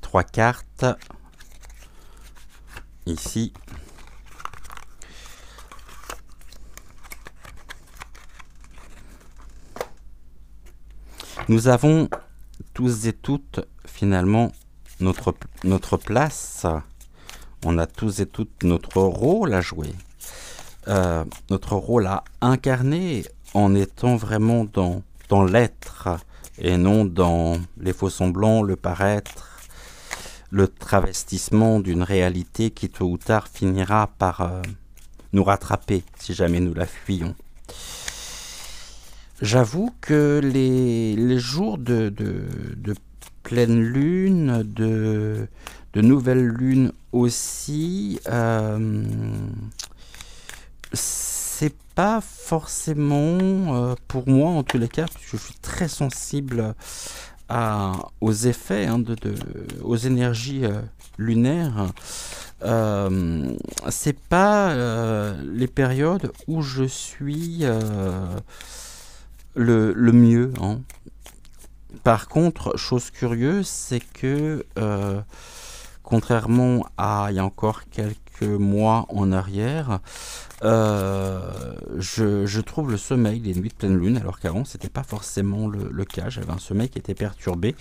Speaker 1: 3 cartes, ici. Nous avons tous et toutes, finalement, notre place. On a tous et toutes notre rôle à jouer. Notre rôle à incarner en étant vraiment dans l'être et non dans les faux-semblants, le paraître, le travestissement d'une réalité qui tôt ou tard finira par nous rattraper si jamais nous la fuyons. J'avoue que les jours de pleine lune, de nouvelle lune aussi, c'est pas forcément, pour moi en tous les cas, je suis très sensible aux effets, aux énergies lunaires. C'est pas les périodes où je suis le mieux. Par contre, chose curieuse, c'est que contrairement à il y a encore quelques mois en arrière, je trouve le sommeil les nuits de pleine lune, alors qu'avant c'était pas forcément le cas. J'avais un sommeil qui était perturbé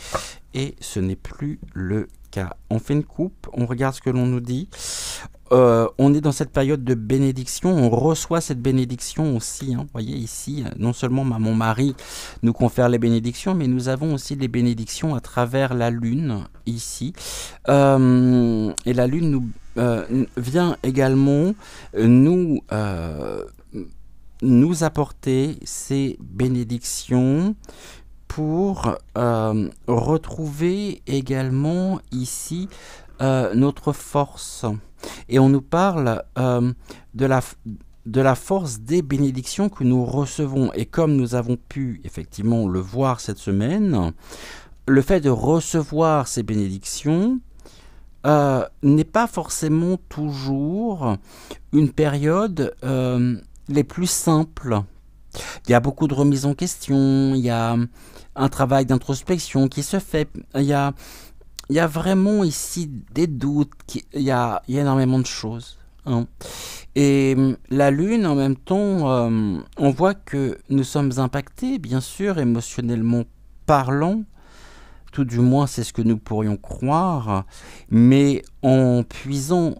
Speaker 1: et ce n'est plus le cas. On fait une coupe, on regarde ce que l'on nous dit. On est dans cette période de bénédiction, on reçoit cette bénédiction aussi. Vous voyez ici, non seulement mon mari nous confère les bénédictions, mais nous avons aussi les bénédictions à travers la lune ici. Et la lune nous vient également nous apporter ces bénédictions pour retrouver également ici notre force. Et on nous parle de la force des bénédictions que nous recevons. Et comme nous avons pu effectivement le voir cette semaine, le fait de recevoir ces bénédictions n'est pas forcément toujours une période les plus simples. Il y a beaucoup de remises en question, il y a un travail d'introspection qui se fait, il y a vraiment ici des doutes, il y a énormément de choses, hein. Et la Lune, en même temps, on voit que nous sommes impactés, bien sûr, émotionnellement parlant, tout du moins c'est ce que nous pourrions croire, mais en puisant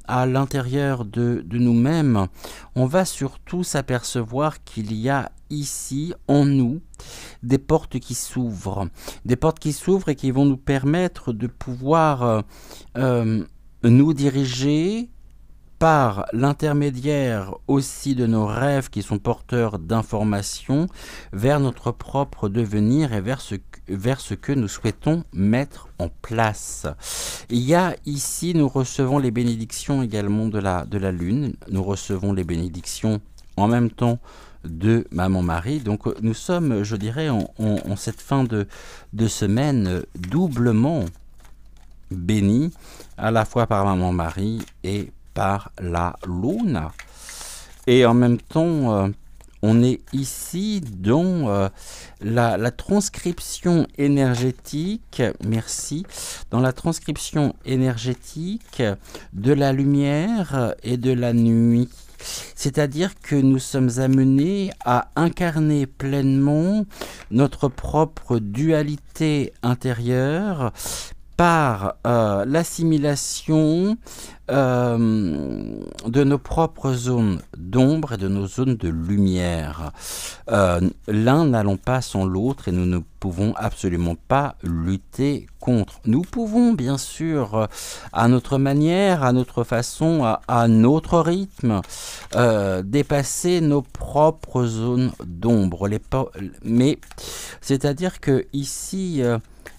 Speaker 1: à l'intérieur de nous-mêmes, on va surtout s'apercevoir qu'il y a ici, en nous, des portes qui s'ouvrent et qui vont nous permettre de pouvoir nous diriger par l'intermédiaire aussi de nos rêves qui sont porteurs d'informations vers notre propre devenir et vers ce que nous souhaitons mettre en place. Il y a ici, nous recevons les bénédictions également de la Lune, nous recevons les bénédictions en même temps de Maman Marie. Donc nous sommes, je dirais, en cette fin de semaine doublement bénis, à la fois par Maman Marie et par la Lune. Et en même temps, on est ici dans la transcription énergétique, merci, dans la transcription énergétique de la lumière et de la nuit. C'est-à-dire que nous sommes amenés à incarner pleinement notre propre dualité intérieure par l'assimilation de nos propres zones d'ombre et de nos zones de lumière. L'un n'allant pas sans l'autre et nous ne pouvons absolument pas lutter contre. Nous pouvons bien sûr, à notre manière, à notre façon, à notre rythme, dépasser nos propres zones d'ombre. Mais c'est-à-dire que ici,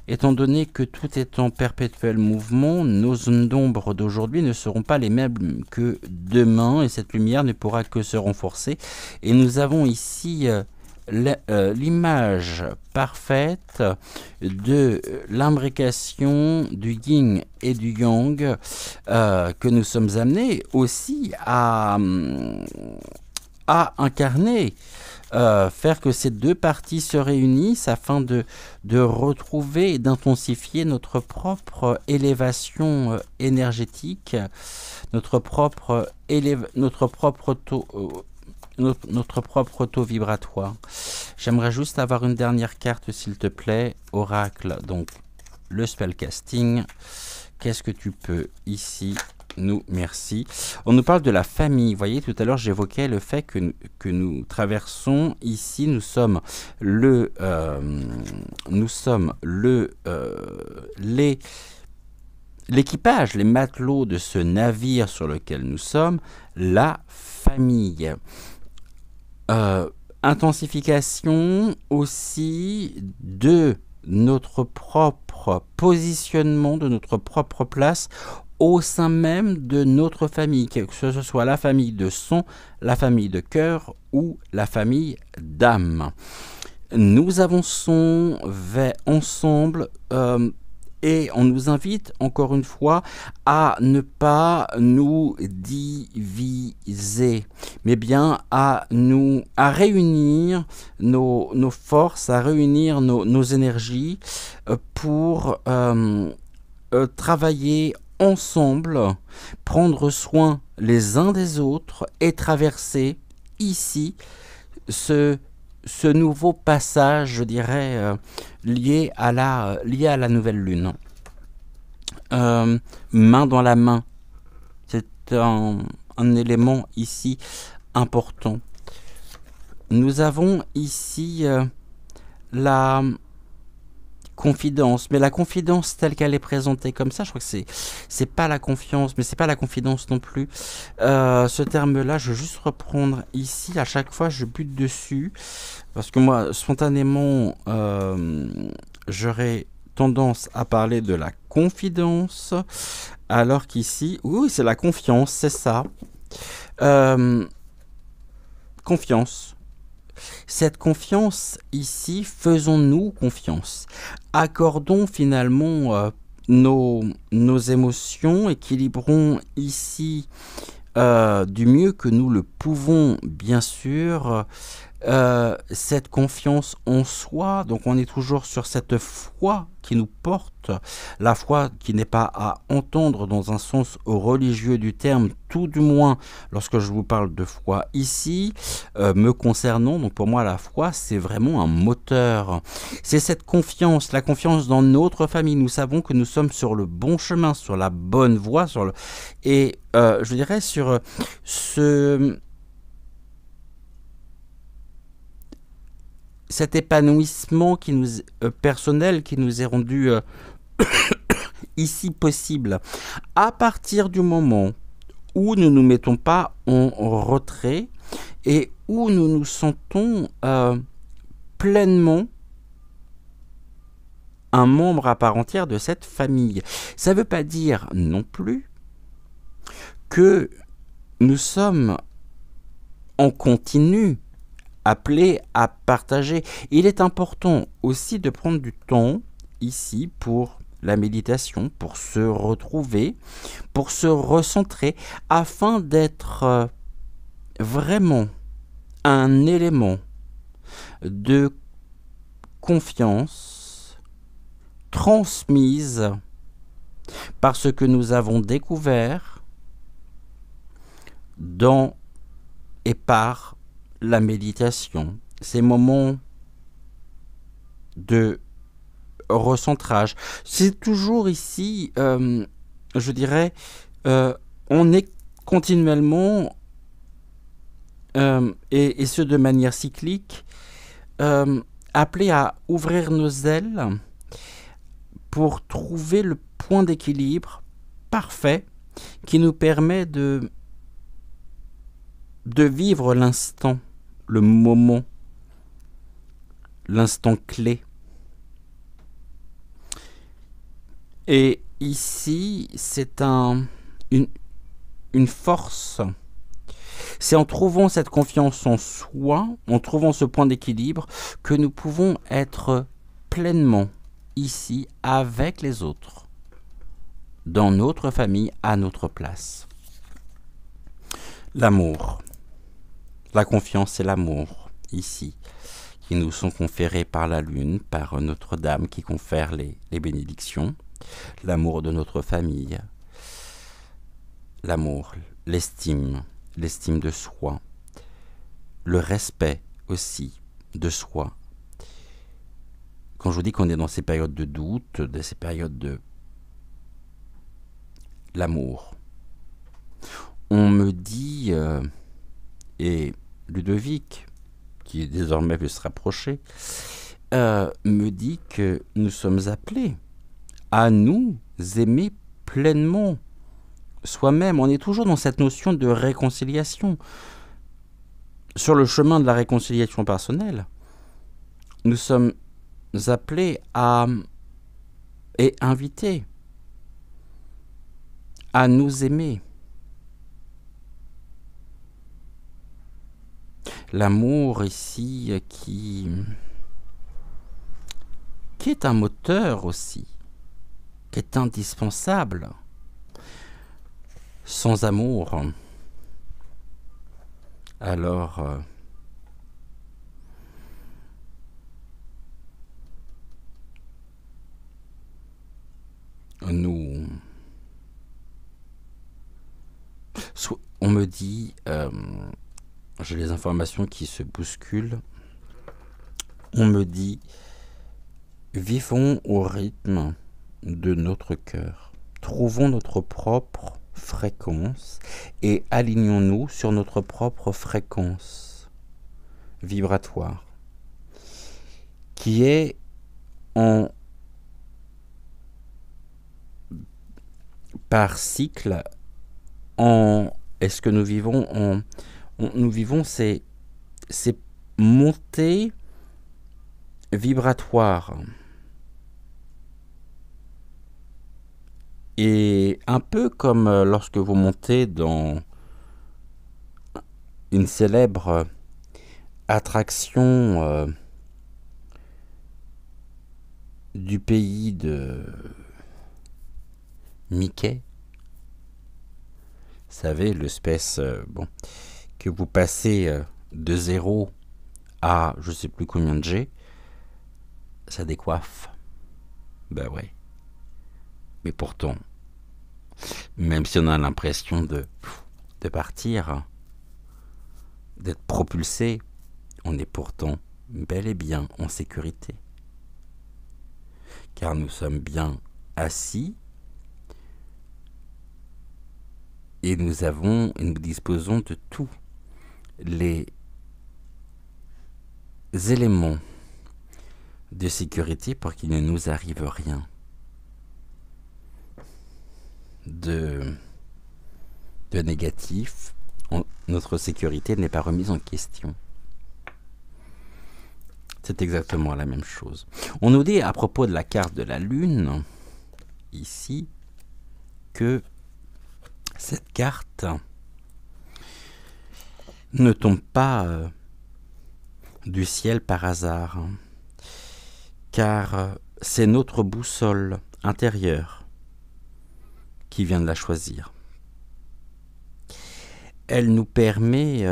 Speaker 1: étant donné que tout est en perpétuel mouvement, nos zones d'ombre d'aujourd'hui ne seront pas les mêmes que demain et cette lumière ne pourra que se renforcer. Et nous avons ici l'image parfaite de l'imbrication du yin et du yang que nous sommes amenés aussi à incarner. Faire que ces deux parties se réunissent afin de retrouver et d'intensifier notre propre élévation énergétique, notre propre taux vibratoire. J'aimerais juste avoir une dernière carte, s'il te plaît, oracle, donc le spellcasting. Qu'est-ce que tu peux ici merci. On nous parle de la famille. Vous voyez, tout à l'heure, j'évoquais le fait que nous traversons ici, l'équipage, les matelots de ce navire sur lequel nous sommes, la famille. Intensification aussi de notre propre positionnement, de notre propre place au sein même de notre famille, que ce soit la famille de sang, la famille de cœur ou la famille d'âme. Nous avançons ensemble et on nous invite encore une fois à ne pas nous diviser, mais bien à réunir nos forces, à réunir nos énergies pour travailler ensemble, prendre soin les uns des autres et traverser ici ce nouveau passage, je dirais, lié à la nouvelle lune. Main dans la main, c'est un élément ici important. Nous avons ici la confidence, mais la confidence telle qu'elle est présentée comme ça, je crois que c'est pas la confiance, mais c'est pas la confidence non plus. Ce terme-là, je vais juste reprendre ici. À chaque fois, je bute dessus parce que moi, spontanément, j'aurais tendance à parler de la confidence, alors qu'ici, oui, c'est la confiance, c'est ça. Confiance. Cette confiance ici, faisons-nous confiance. Accordons finalement nos émotions, équilibrons ici du mieux que nous le pouvons, bien sûr, cette confiance en soi. Donc on est toujours sur cette foi qui nous porte, la foi qui n'est pas à entendre dans un sens religieux du terme, tout du moins lorsque je vous parle de foi ici, me concernant. Donc pour moi la foi c'est vraiment un moteur, c'est cette confiance, la confiance dans notre famille. Nous savons que nous sommes sur le bon chemin, sur la bonne voie, et je dirais sur cet épanouissement personnel qui nous est rendu ici possible. À partir du moment où nous ne nous mettons pas en retrait et où nous nous sentons pleinement un membre à part entière de cette famille. Ça ne veut pas dire non plus que nous sommes en continu appelés à partager. Il est important aussi de prendre du temps ici pour la méditation, pour se retrouver, pour se recentrer, afin d'être vraiment un élément de confiance transmise par ce que nous avons découvert dans et par la méditation, ces moments de recentrage. C'est toujours ici, je dirais, on est continuellement, et ce de manière cyclique, appelé à ouvrir nos ailes pour trouver le point d'équilibre parfait qui nous permet de vivre l'instant, le moment, l'instant clé. Et ici, c'est une force. C'est en trouvant cette confiance en soi, en trouvant ce point d'équilibre, que nous pouvons être pleinement ici avec les autres, dans notre famille, à notre place. L'amour. La confiance et l'amour, ici, qui nous sont conférés par la lune, par Notre-Dame qui confère les bénédictions, l'amour de notre famille, l'amour, l'estime de soi, le respect aussi de soi. Quand je vous dis qu'on est dans ces périodes de doute, de ces périodes de l'amour, on me dit, et Ludovic, qui désormais veut se rapprocher, me dit que nous sommes appelés à nous aimer pleinement soi-même. On est toujours dans cette notion de réconciliation. Sur le chemin de la réconciliation personnelle, nous sommes appelés et invités à nous aimer. L'amour ici qui est un moteur aussi, qui est indispensable. Sans amour, alors on me dit, j'ai les informations qui se bousculent, on me dit, vivons au rythme de notre cœur, trouvons notre propre fréquence et alignons-nous sur notre propre fréquence vibratoire qui est par cycle est-ce que nous vivons nous vivons ces montées vibratoires. Et un peu comme lorsque vous montez dans une célèbre attraction du pays de... Mickey. Vous savez, l'espèce que vous passez de 0 à je sais plus combien de G, ça décoiffe. Ben ouais. Mais pourtant, même si on a l'impression de partir, d'être propulsé, on est pourtant bel et bien en sécurité. Car nous sommes bien assis et nous disposons de tous les éléments de sécurité pour qu'il ne nous arrive rien de négatif. Notre sécurité n'est pas remise en question. C'est exactement la même chose. On nous dit à propos de la carte de la Lune, ici, que cette carte ne tombe pas du ciel par hasard, car c'est notre boussole intérieure qui vient de la choisir. Elle nous permet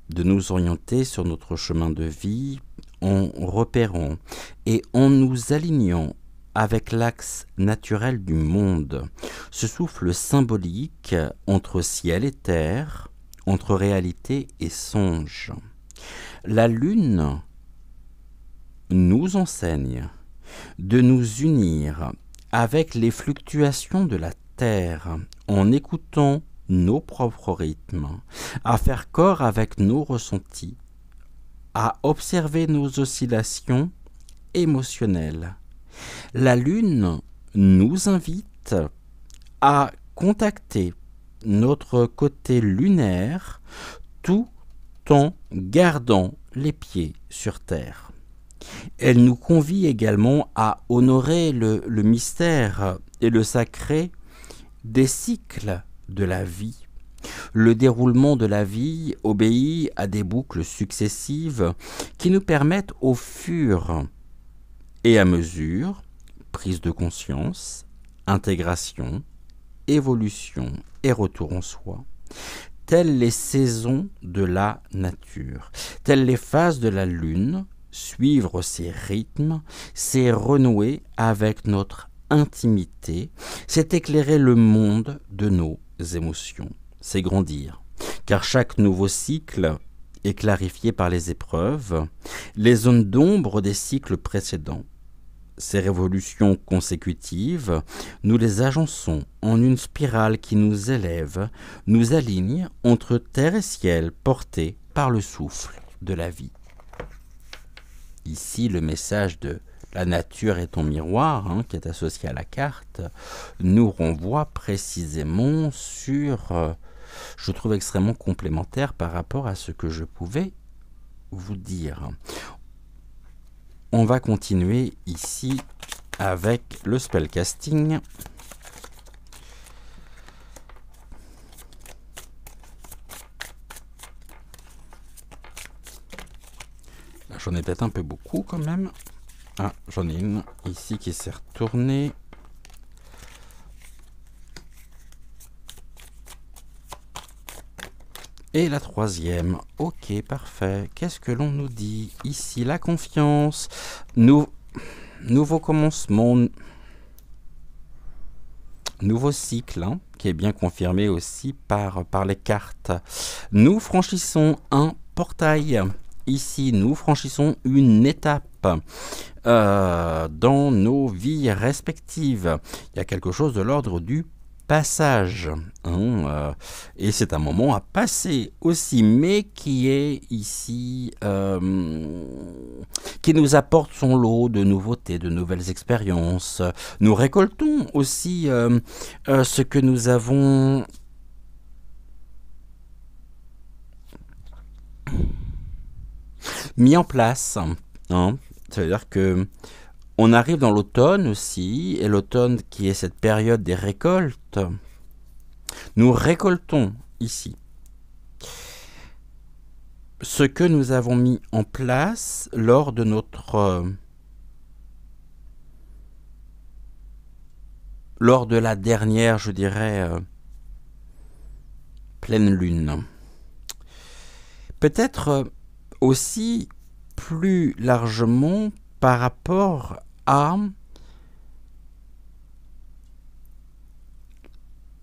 Speaker 1: de nous orienter sur notre chemin de vie en repérant et en nous alignant avec l'axe naturel du monde, ce souffle symbolique entre ciel et terre, entre réalité et songe. La Lune nous enseigne de nous unir avec les fluctuations de la Terre en écoutant nos propres rythmes, à faire corps avec nos ressentis, à observer nos oscillations émotionnelles. La Lune nous invite à contacter notre côté lunaire tout en gardant les pieds sur terre. Elle nous convie également à honorer le mystère et le sacré des cycles de la vie. Le déroulement de la vie obéit à des boucles successives qui nous permettent au fur et à mesure, prise de conscience, intégration, évolution et retour en soi, telles les saisons de la nature, telles les phases de la Lune, suivre ces rythmes, c'est renouer avec notre intimité, c'est éclairer le monde de nos émotions, c'est grandir, car chaque nouveau cycle est clarifié par les épreuves, les zones d'ombre des cycles précédents. Ces révolutions consécutives, nous les agençons en une spirale qui nous élève, nous aligne entre terre et ciel portés par le souffle de la vie. Ici, le message de la nature est ton miroir, qui est associé à la carte, nous renvoie précisément sur, je trouve extrêmement complémentaire par rapport à ce que je pouvais vous dire. On va continuer ici avec le spellcasting. Là, j'en ai peut-être un peu beaucoup quand même. Ah, j'en ai une ici qui s'est retournée. Et la troisième, ok, parfait. Qu'est-ce que l'on nous dit ici? La confiance, nouveau commencement, nouveau cycle, qui est bien confirmé aussi par les cartes. Nous franchissons un portail. Ici, nous franchissons une étape dans nos vies respectives. Il y a quelque chose de l'ordre du passage, et c'est un moment à passer aussi, mais qui est ici, qui nous apporte son lot de nouveautés, de nouvelles expériences. Nous récoltons aussi ce que nous avons mis en place. C'est-à-dire que on arrive dans l'automne aussi, et l'automne qui est cette période des récoltes, nous récoltons ici ce que nous avons mis en place lors de notre lors de la dernière, je dirais, pleine lune. Peut-être aussi plus largement par rapport à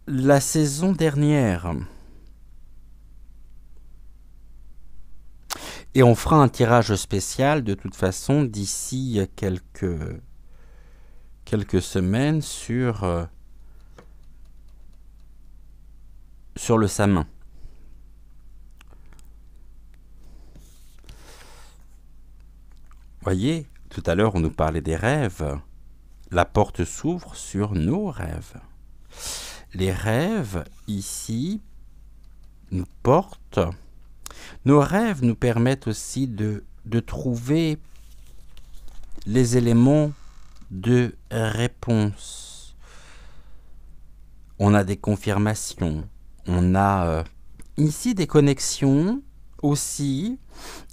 Speaker 1: la saison dernière. Et on fera un tirage spécial de toute façon d'ici quelques semaines sur le Samin. Voyez, tout à l'heure on nous parlait des rêves. La porte s'ouvre sur nos rêves. Les rêves, ici, nous portent. Nos rêves nous permettent aussi de trouver les éléments de réponse. On a des confirmations. On a ici des connexions aussi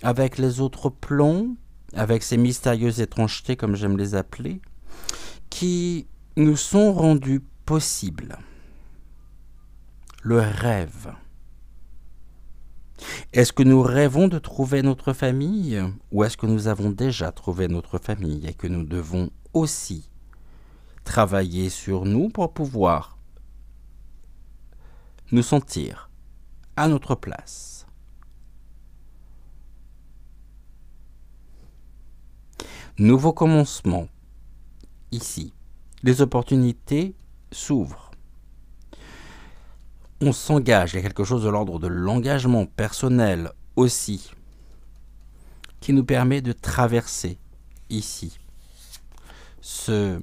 Speaker 1: avec les autres plans, avec ces mystérieuses étrangetés, comme j'aime les appeler, qui nous sont rendues possibles. Le rêve. Est-ce que nous rêvons de trouver notre famille ou est-ce que nous avons déjà trouvé notre famille et que nous devons aussi travailler sur nous pour pouvoir nous sentir à notre place? Nouveau commencement. Ici, les opportunités s'ouvrent. On s'engage, il y a quelque chose de l'ordre de l'engagement personnel aussi, qui nous permet de traverser ici ce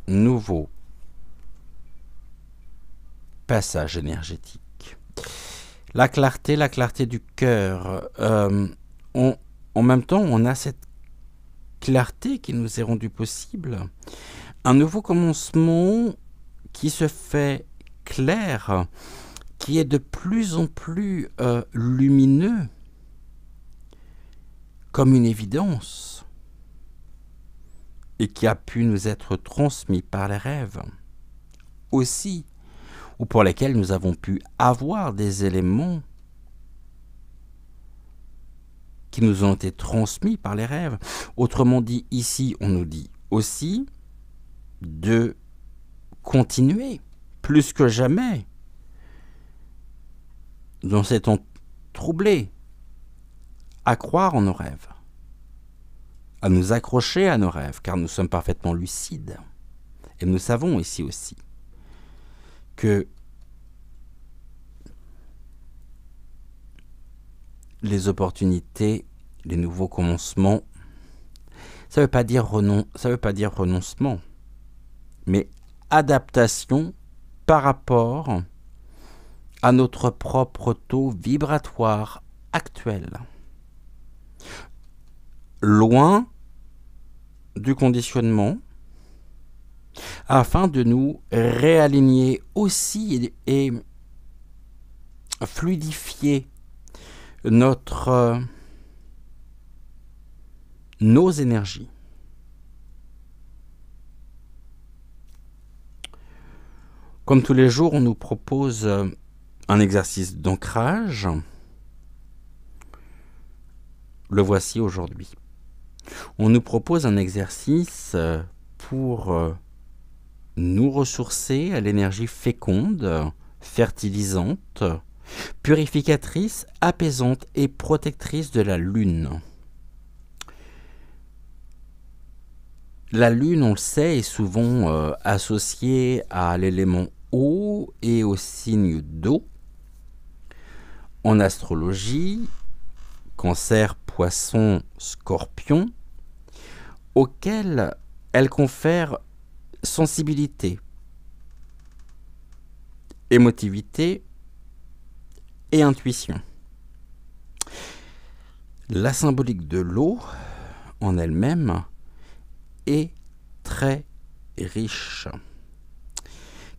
Speaker 1: nouveau passage énergétique. La clarté du cœur. En même temps, on a cette clarté qui nous est rendue possible. Un nouveau commencement qui se fait clair, qui est de plus en plus lumineux, comme une évidence, et qui a pu nous être transmis par les rêves aussi, ou pour lesquels nous avons pu avoir des éléments qui nous ont été transmis par les rêves. Autrement dit, ici, on nous dit aussi de continuer, plus que jamais, dans ces temps troublés, à croire en nos rêves, à nous accrocher à nos rêves, car nous sommes parfaitement lucides. Et nous savons ici aussi que les opportunités, les nouveaux commencements, ça ne veut pas dire renoncement, mais adaptation par rapport à notre propre taux vibratoire actuel. Loin du conditionnement, afin de nous réaligner aussi et fluidifier nos énergies. Comme tous les jours, on nous propose un exercice d'ancrage. Le voici aujourd'hui. On nous propose un exercice pour nous ressourcer à l'énergie féconde, fertilisante, purificatrice, apaisante et protectrice de la Lune. La Lune, on le sait, est souvent associée à l'élément eau et au signe d'eau. En astrologie, Cancer, Poisson, Scorpion, auquel elle confère sensibilité, émotivité et intuition. La symbolique de l'eau en elle-même est très riche,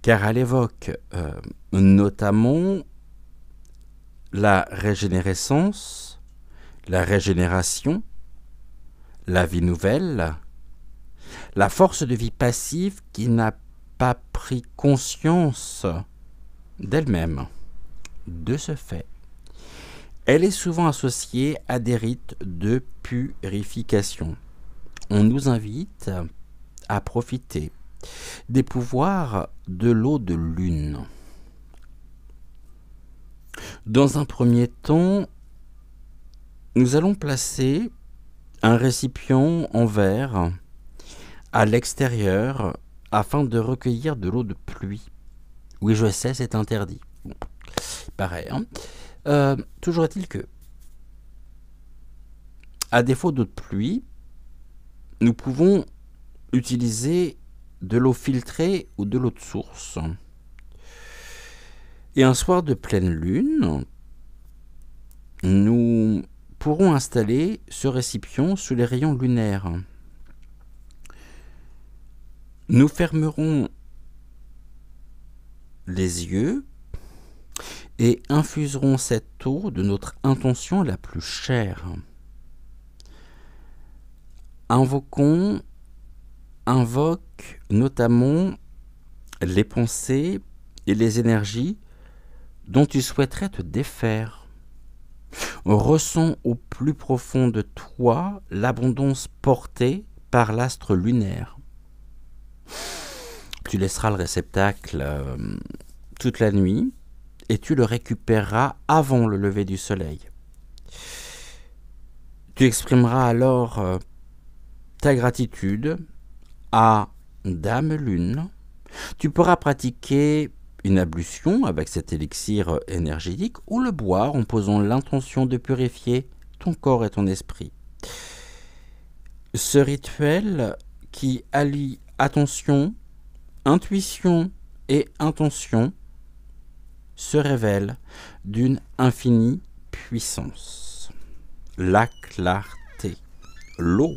Speaker 1: car elle évoque notamment la régénérescence, la régénération, la vie nouvelle, la force de vie passive qui n'a pas pris conscience d'elle-même. De ce fait, elle est souvent associée à des rites de purification. On nous invite à profiter des pouvoirs de l'eau de lune. Dans un premier temps, nous allons placer un récipient en verre à l'extérieur afin de recueillir de l'eau de pluie. Oui, je sais, c'est interdit. Bon, pareil. Toujours est-il que, à défaut d'eau de pluie, nous pouvons utiliser de l'eau filtrée ou de l'eau de source. Et un soir de pleine lune, nous pourrons installer ce récipient sous les rayons lunaires. Nous fermerons les yeux et infuserons cette eau de notre intention la plus chère. Invoque notamment les pensées et les énergies dont tu souhaiterais te défaire. Ressens au plus profond de toi l'abondance portée par l'astre lunaire. Tu laisseras le réceptacle toute la nuit et tu le récupéreras avant le lever du soleil. Tu exprimeras alors ta gratitude à Dame Lune. Tu pourras pratiquer une ablution avec cet élixir énergétique ou le boire en posant l'intention de purifier ton corps et ton esprit. Ce rituel qui allie attention, intuition et intention se révèle d'une infinie puissance. La clarté, l'eau.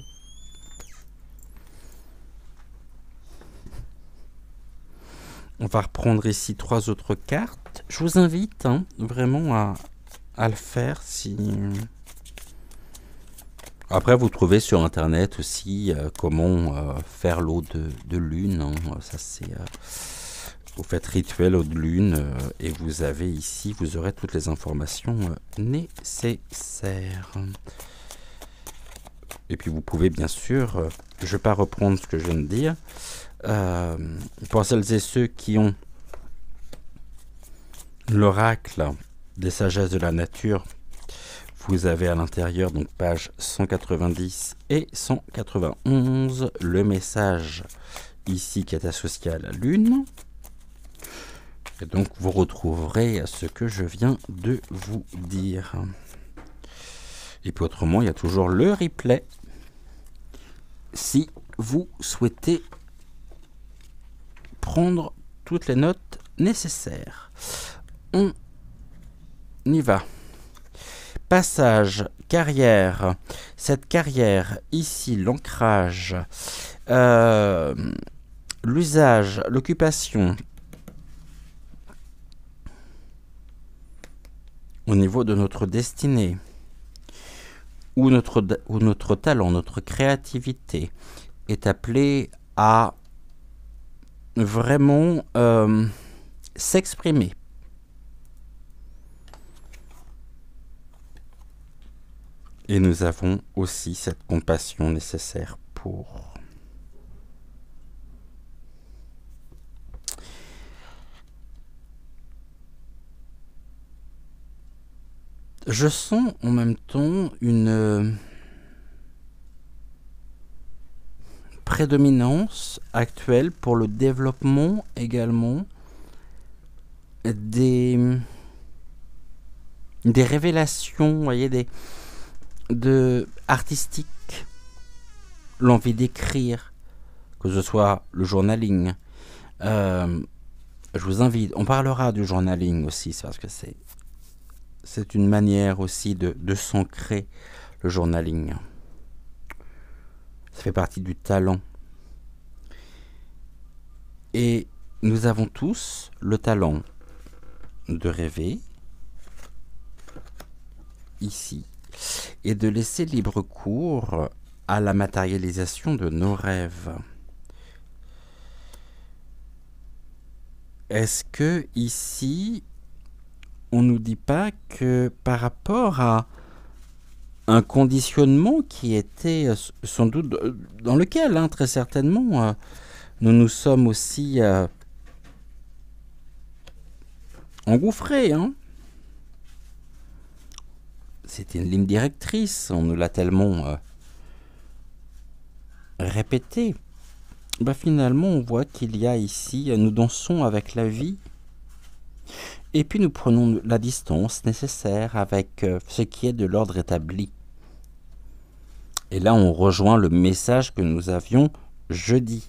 Speaker 1: On va reprendre ici 3 autres cartes. Je vous invite vraiment à le faire. Après, vous trouvez sur internet aussi comment faire l'eau de lune. Ça, c'est, vous faites rituel eau de lune et vous avez ici, vous aurez toutes les informations nécessaires. Et puis vous pouvez bien sûr, je ne vais pas reprendre ce que je viens de dire, pour celles et ceux qui ont l'oracle des sagesses de la nature, vous avez à l'intérieur, donc page 190 et 191, le message ici qui est associé à la lune. Et donc vous retrouverez ce que je viens de vous dire. Et puis autrement, il y a toujours le replay si vous souhaitez prendre toutes les notes nécessaires. On y va. Passage, carrière. Cette carrière, ici, l'ancrage, l'usage, l'occupation. Au niveau de notre destinée, où notre talent, notre créativité est appelé à vraiment s'exprimer. Et nous avons aussi cette compassion nécessaire pour. Je sens en même temps une prédominance actuelle pour le développement également des révélations, vous voyez, artistiques, l'envie d'écrire, que ce soit le journaling. Je vous invite, on parlera du journaling aussi, parce que c'est une manière aussi de s'ancrer, le journaling. Ça fait partie du talent. Et nous avons tous le talent de rêver, ici, et de laisser libre cours à la matérialisation de nos rêves. est-ce que ici, on nous dit pas que par rapport à un conditionnement qui était sans doute dans lequel, hein, très certainement, nous nous sommes aussi engouffrés, hein. C'était une ligne directrice, on nous l'a tellement répété. Bah, finalement, on voit qu'il y a ici, nous dansons avec la vie, et puis nous prenons la distance nécessaire avec ce qui est de l'ordre établi. Et là, on rejoint le message que nous avions jeudi.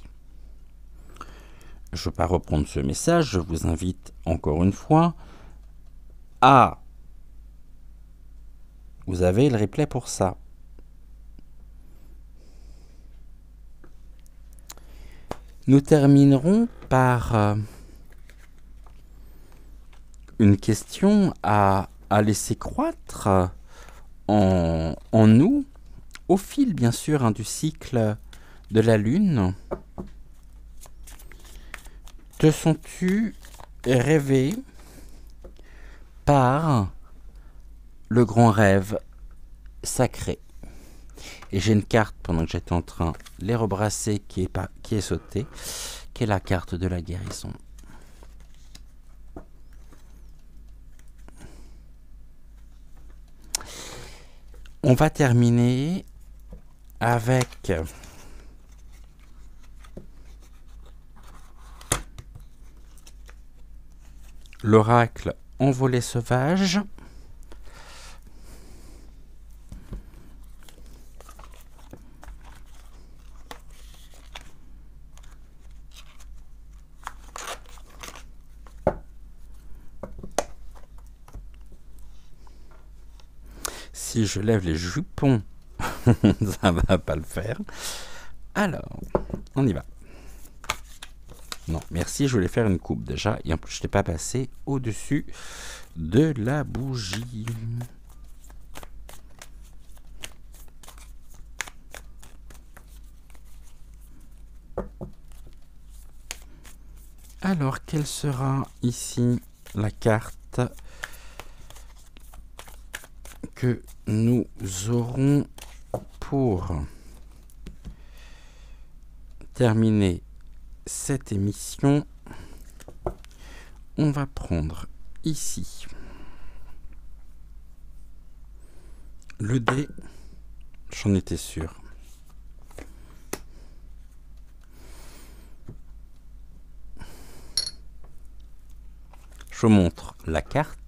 Speaker 1: Je ne veux pas reprendre ce message, je vous invite encore une fois à... Vous avez le replay pour ça. Nous terminerons par une question à laisser croître en nous, au fil bien sûr, hein, du cycle de la Lune. Te sens-tu rêvé par le grand rêve sacré? Et j'ai une carte, pendant que j'étais en train de les rebrasser, qui est sautée, qui est la carte de la guérison. On va terminer avec l'oracle Envolée sauvage. Si je lève les jupons, ça va pas le faire. Alors, on y va. Non, merci, je voulais faire une coupe déjà. Et en plus, je n'étais pas passé au-dessus de la bougie. Alors, quelle sera ici la carte que nous aurons pour terminer cette émission? On va prendre ici le dé, j'en étais sûr. Je montre la carte.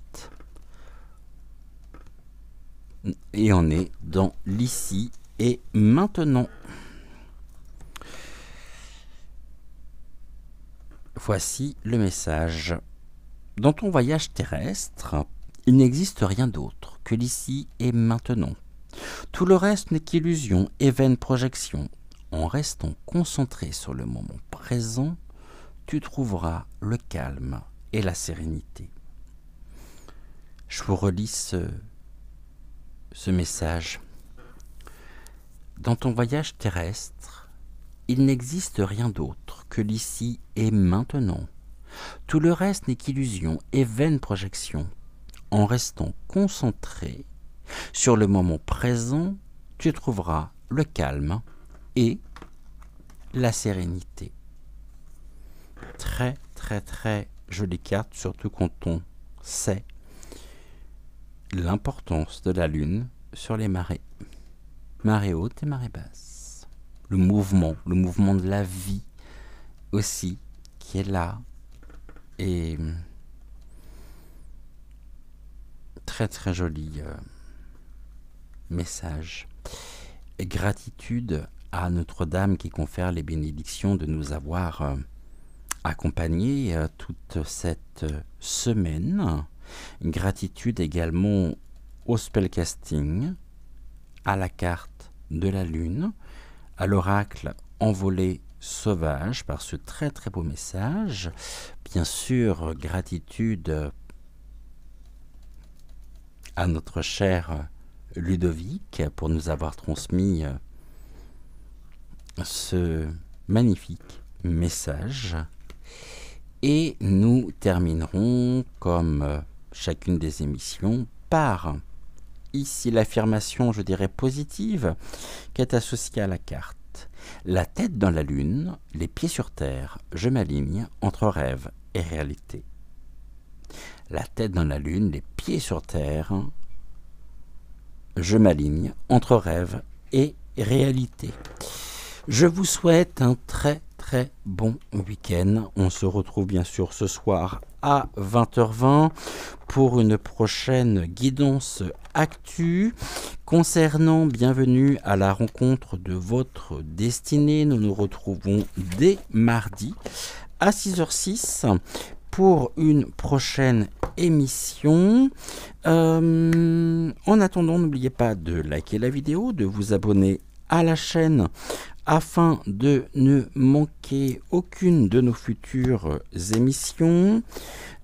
Speaker 1: Et on est dans l'ici et maintenant. Voici le message. Dans ton voyage terrestre, il n'existe rien d'autre que l'ici et maintenant. Tout le reste n'est qu'illusion et vaine projection. En restant concentré sur le moment présent, tu trouveras le calme et la sérénité. Je vous relis ce message. Dans ton voyage terrestre, il n'existe rien d'autre que l'ici et maintenant. Tout le reste n'est qu'illusion et vaine projection. En restant concentré sur le moment présent, tu trouveras le calme et la sérénité. Très, très, très jolie carte, surtout quand on sait l'importance de la Lune sur les marées. Marée haute et marée basse. Le mouvement de la vie aussi qui est là. Et très très joli message. Et gratitude à Notre-Dame qui confère les bénédictions de nous avoir accompagnés toute cette semaine. Gratitude également au spellcasting, à la carte de la Lune, à l'oracle Envolée sauvage par ce très très beau message. Bien sûr, gratitude à notre cher Ludovic pour nous avoir transmis ce magnifique message. Et nous terminerons, comme chacune des émissions, par ici l'affirmation, je dirais, positive, qui est associée à la carte. La tête dans la lune, les pieds sur terre, je m'aligne entre rêve et réalité. La tête dans la lune, les pieds sur terre, je m'aligne entre rêve et réalité. Je vous souhaite un très très bon week-end. On se retrouve bien sûr ce soir à 20h20 pour une prochaine guidance actu concernant Bienvenue à la rencontre de votre destinée. Nous nous retrouvons dès mardi à 6h06 pour une prochaine émission. En attendant, n'oubliez pas de liker la vidéo, de vous abonner à la chaîne afin de ne manquer aucune de nos futures émissions.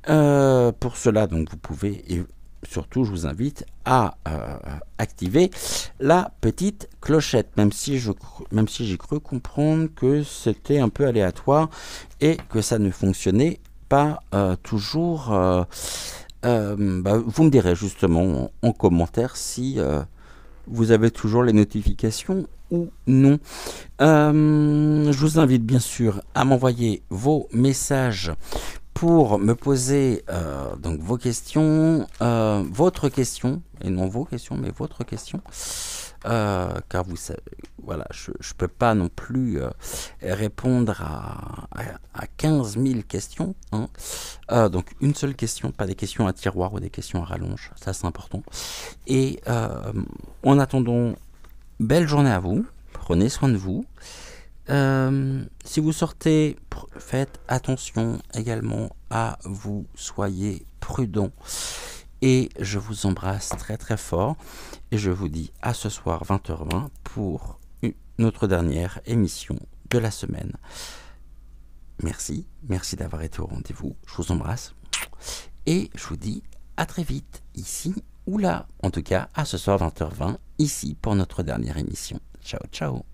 Speaker 1: Pour cela, donc, vous pouvez, et surtout, je vous invite à activer la petite clochette, même si j'ai cru comprendre que c'était un peu aléatoire et que ça ne fonctionnait pas toujours. Vous me direz justement en commentaire si vous avez toujours les notifications ou non. Je vous invite bien sûr à m'envoyer vos messages pour me poser donc vos questions, votre question, et non vos questions, mais votre question. Car vous savez, voilà, je ne peux pas non plus répondre à 15 000 questions. Hein. Donc une seule question, pas des questions à tiroir ou des questions à rallonge, ça c'est important. Et en attendant, belle journée à vous, prenez soin de vous. Si vous sortez, faites attention également à vous, soyez prudents. Et je vous embrasse très très fort et je vous dis à ce soir 20h20 pour notre dernière émission de la semaine. Merci d'avoir été au rendez-vous, je vous embrasse et je vous dis à très vite ici ou là, en tout cas à ce soir 20h20 ici pour notre dernière émission. Ciao ciao.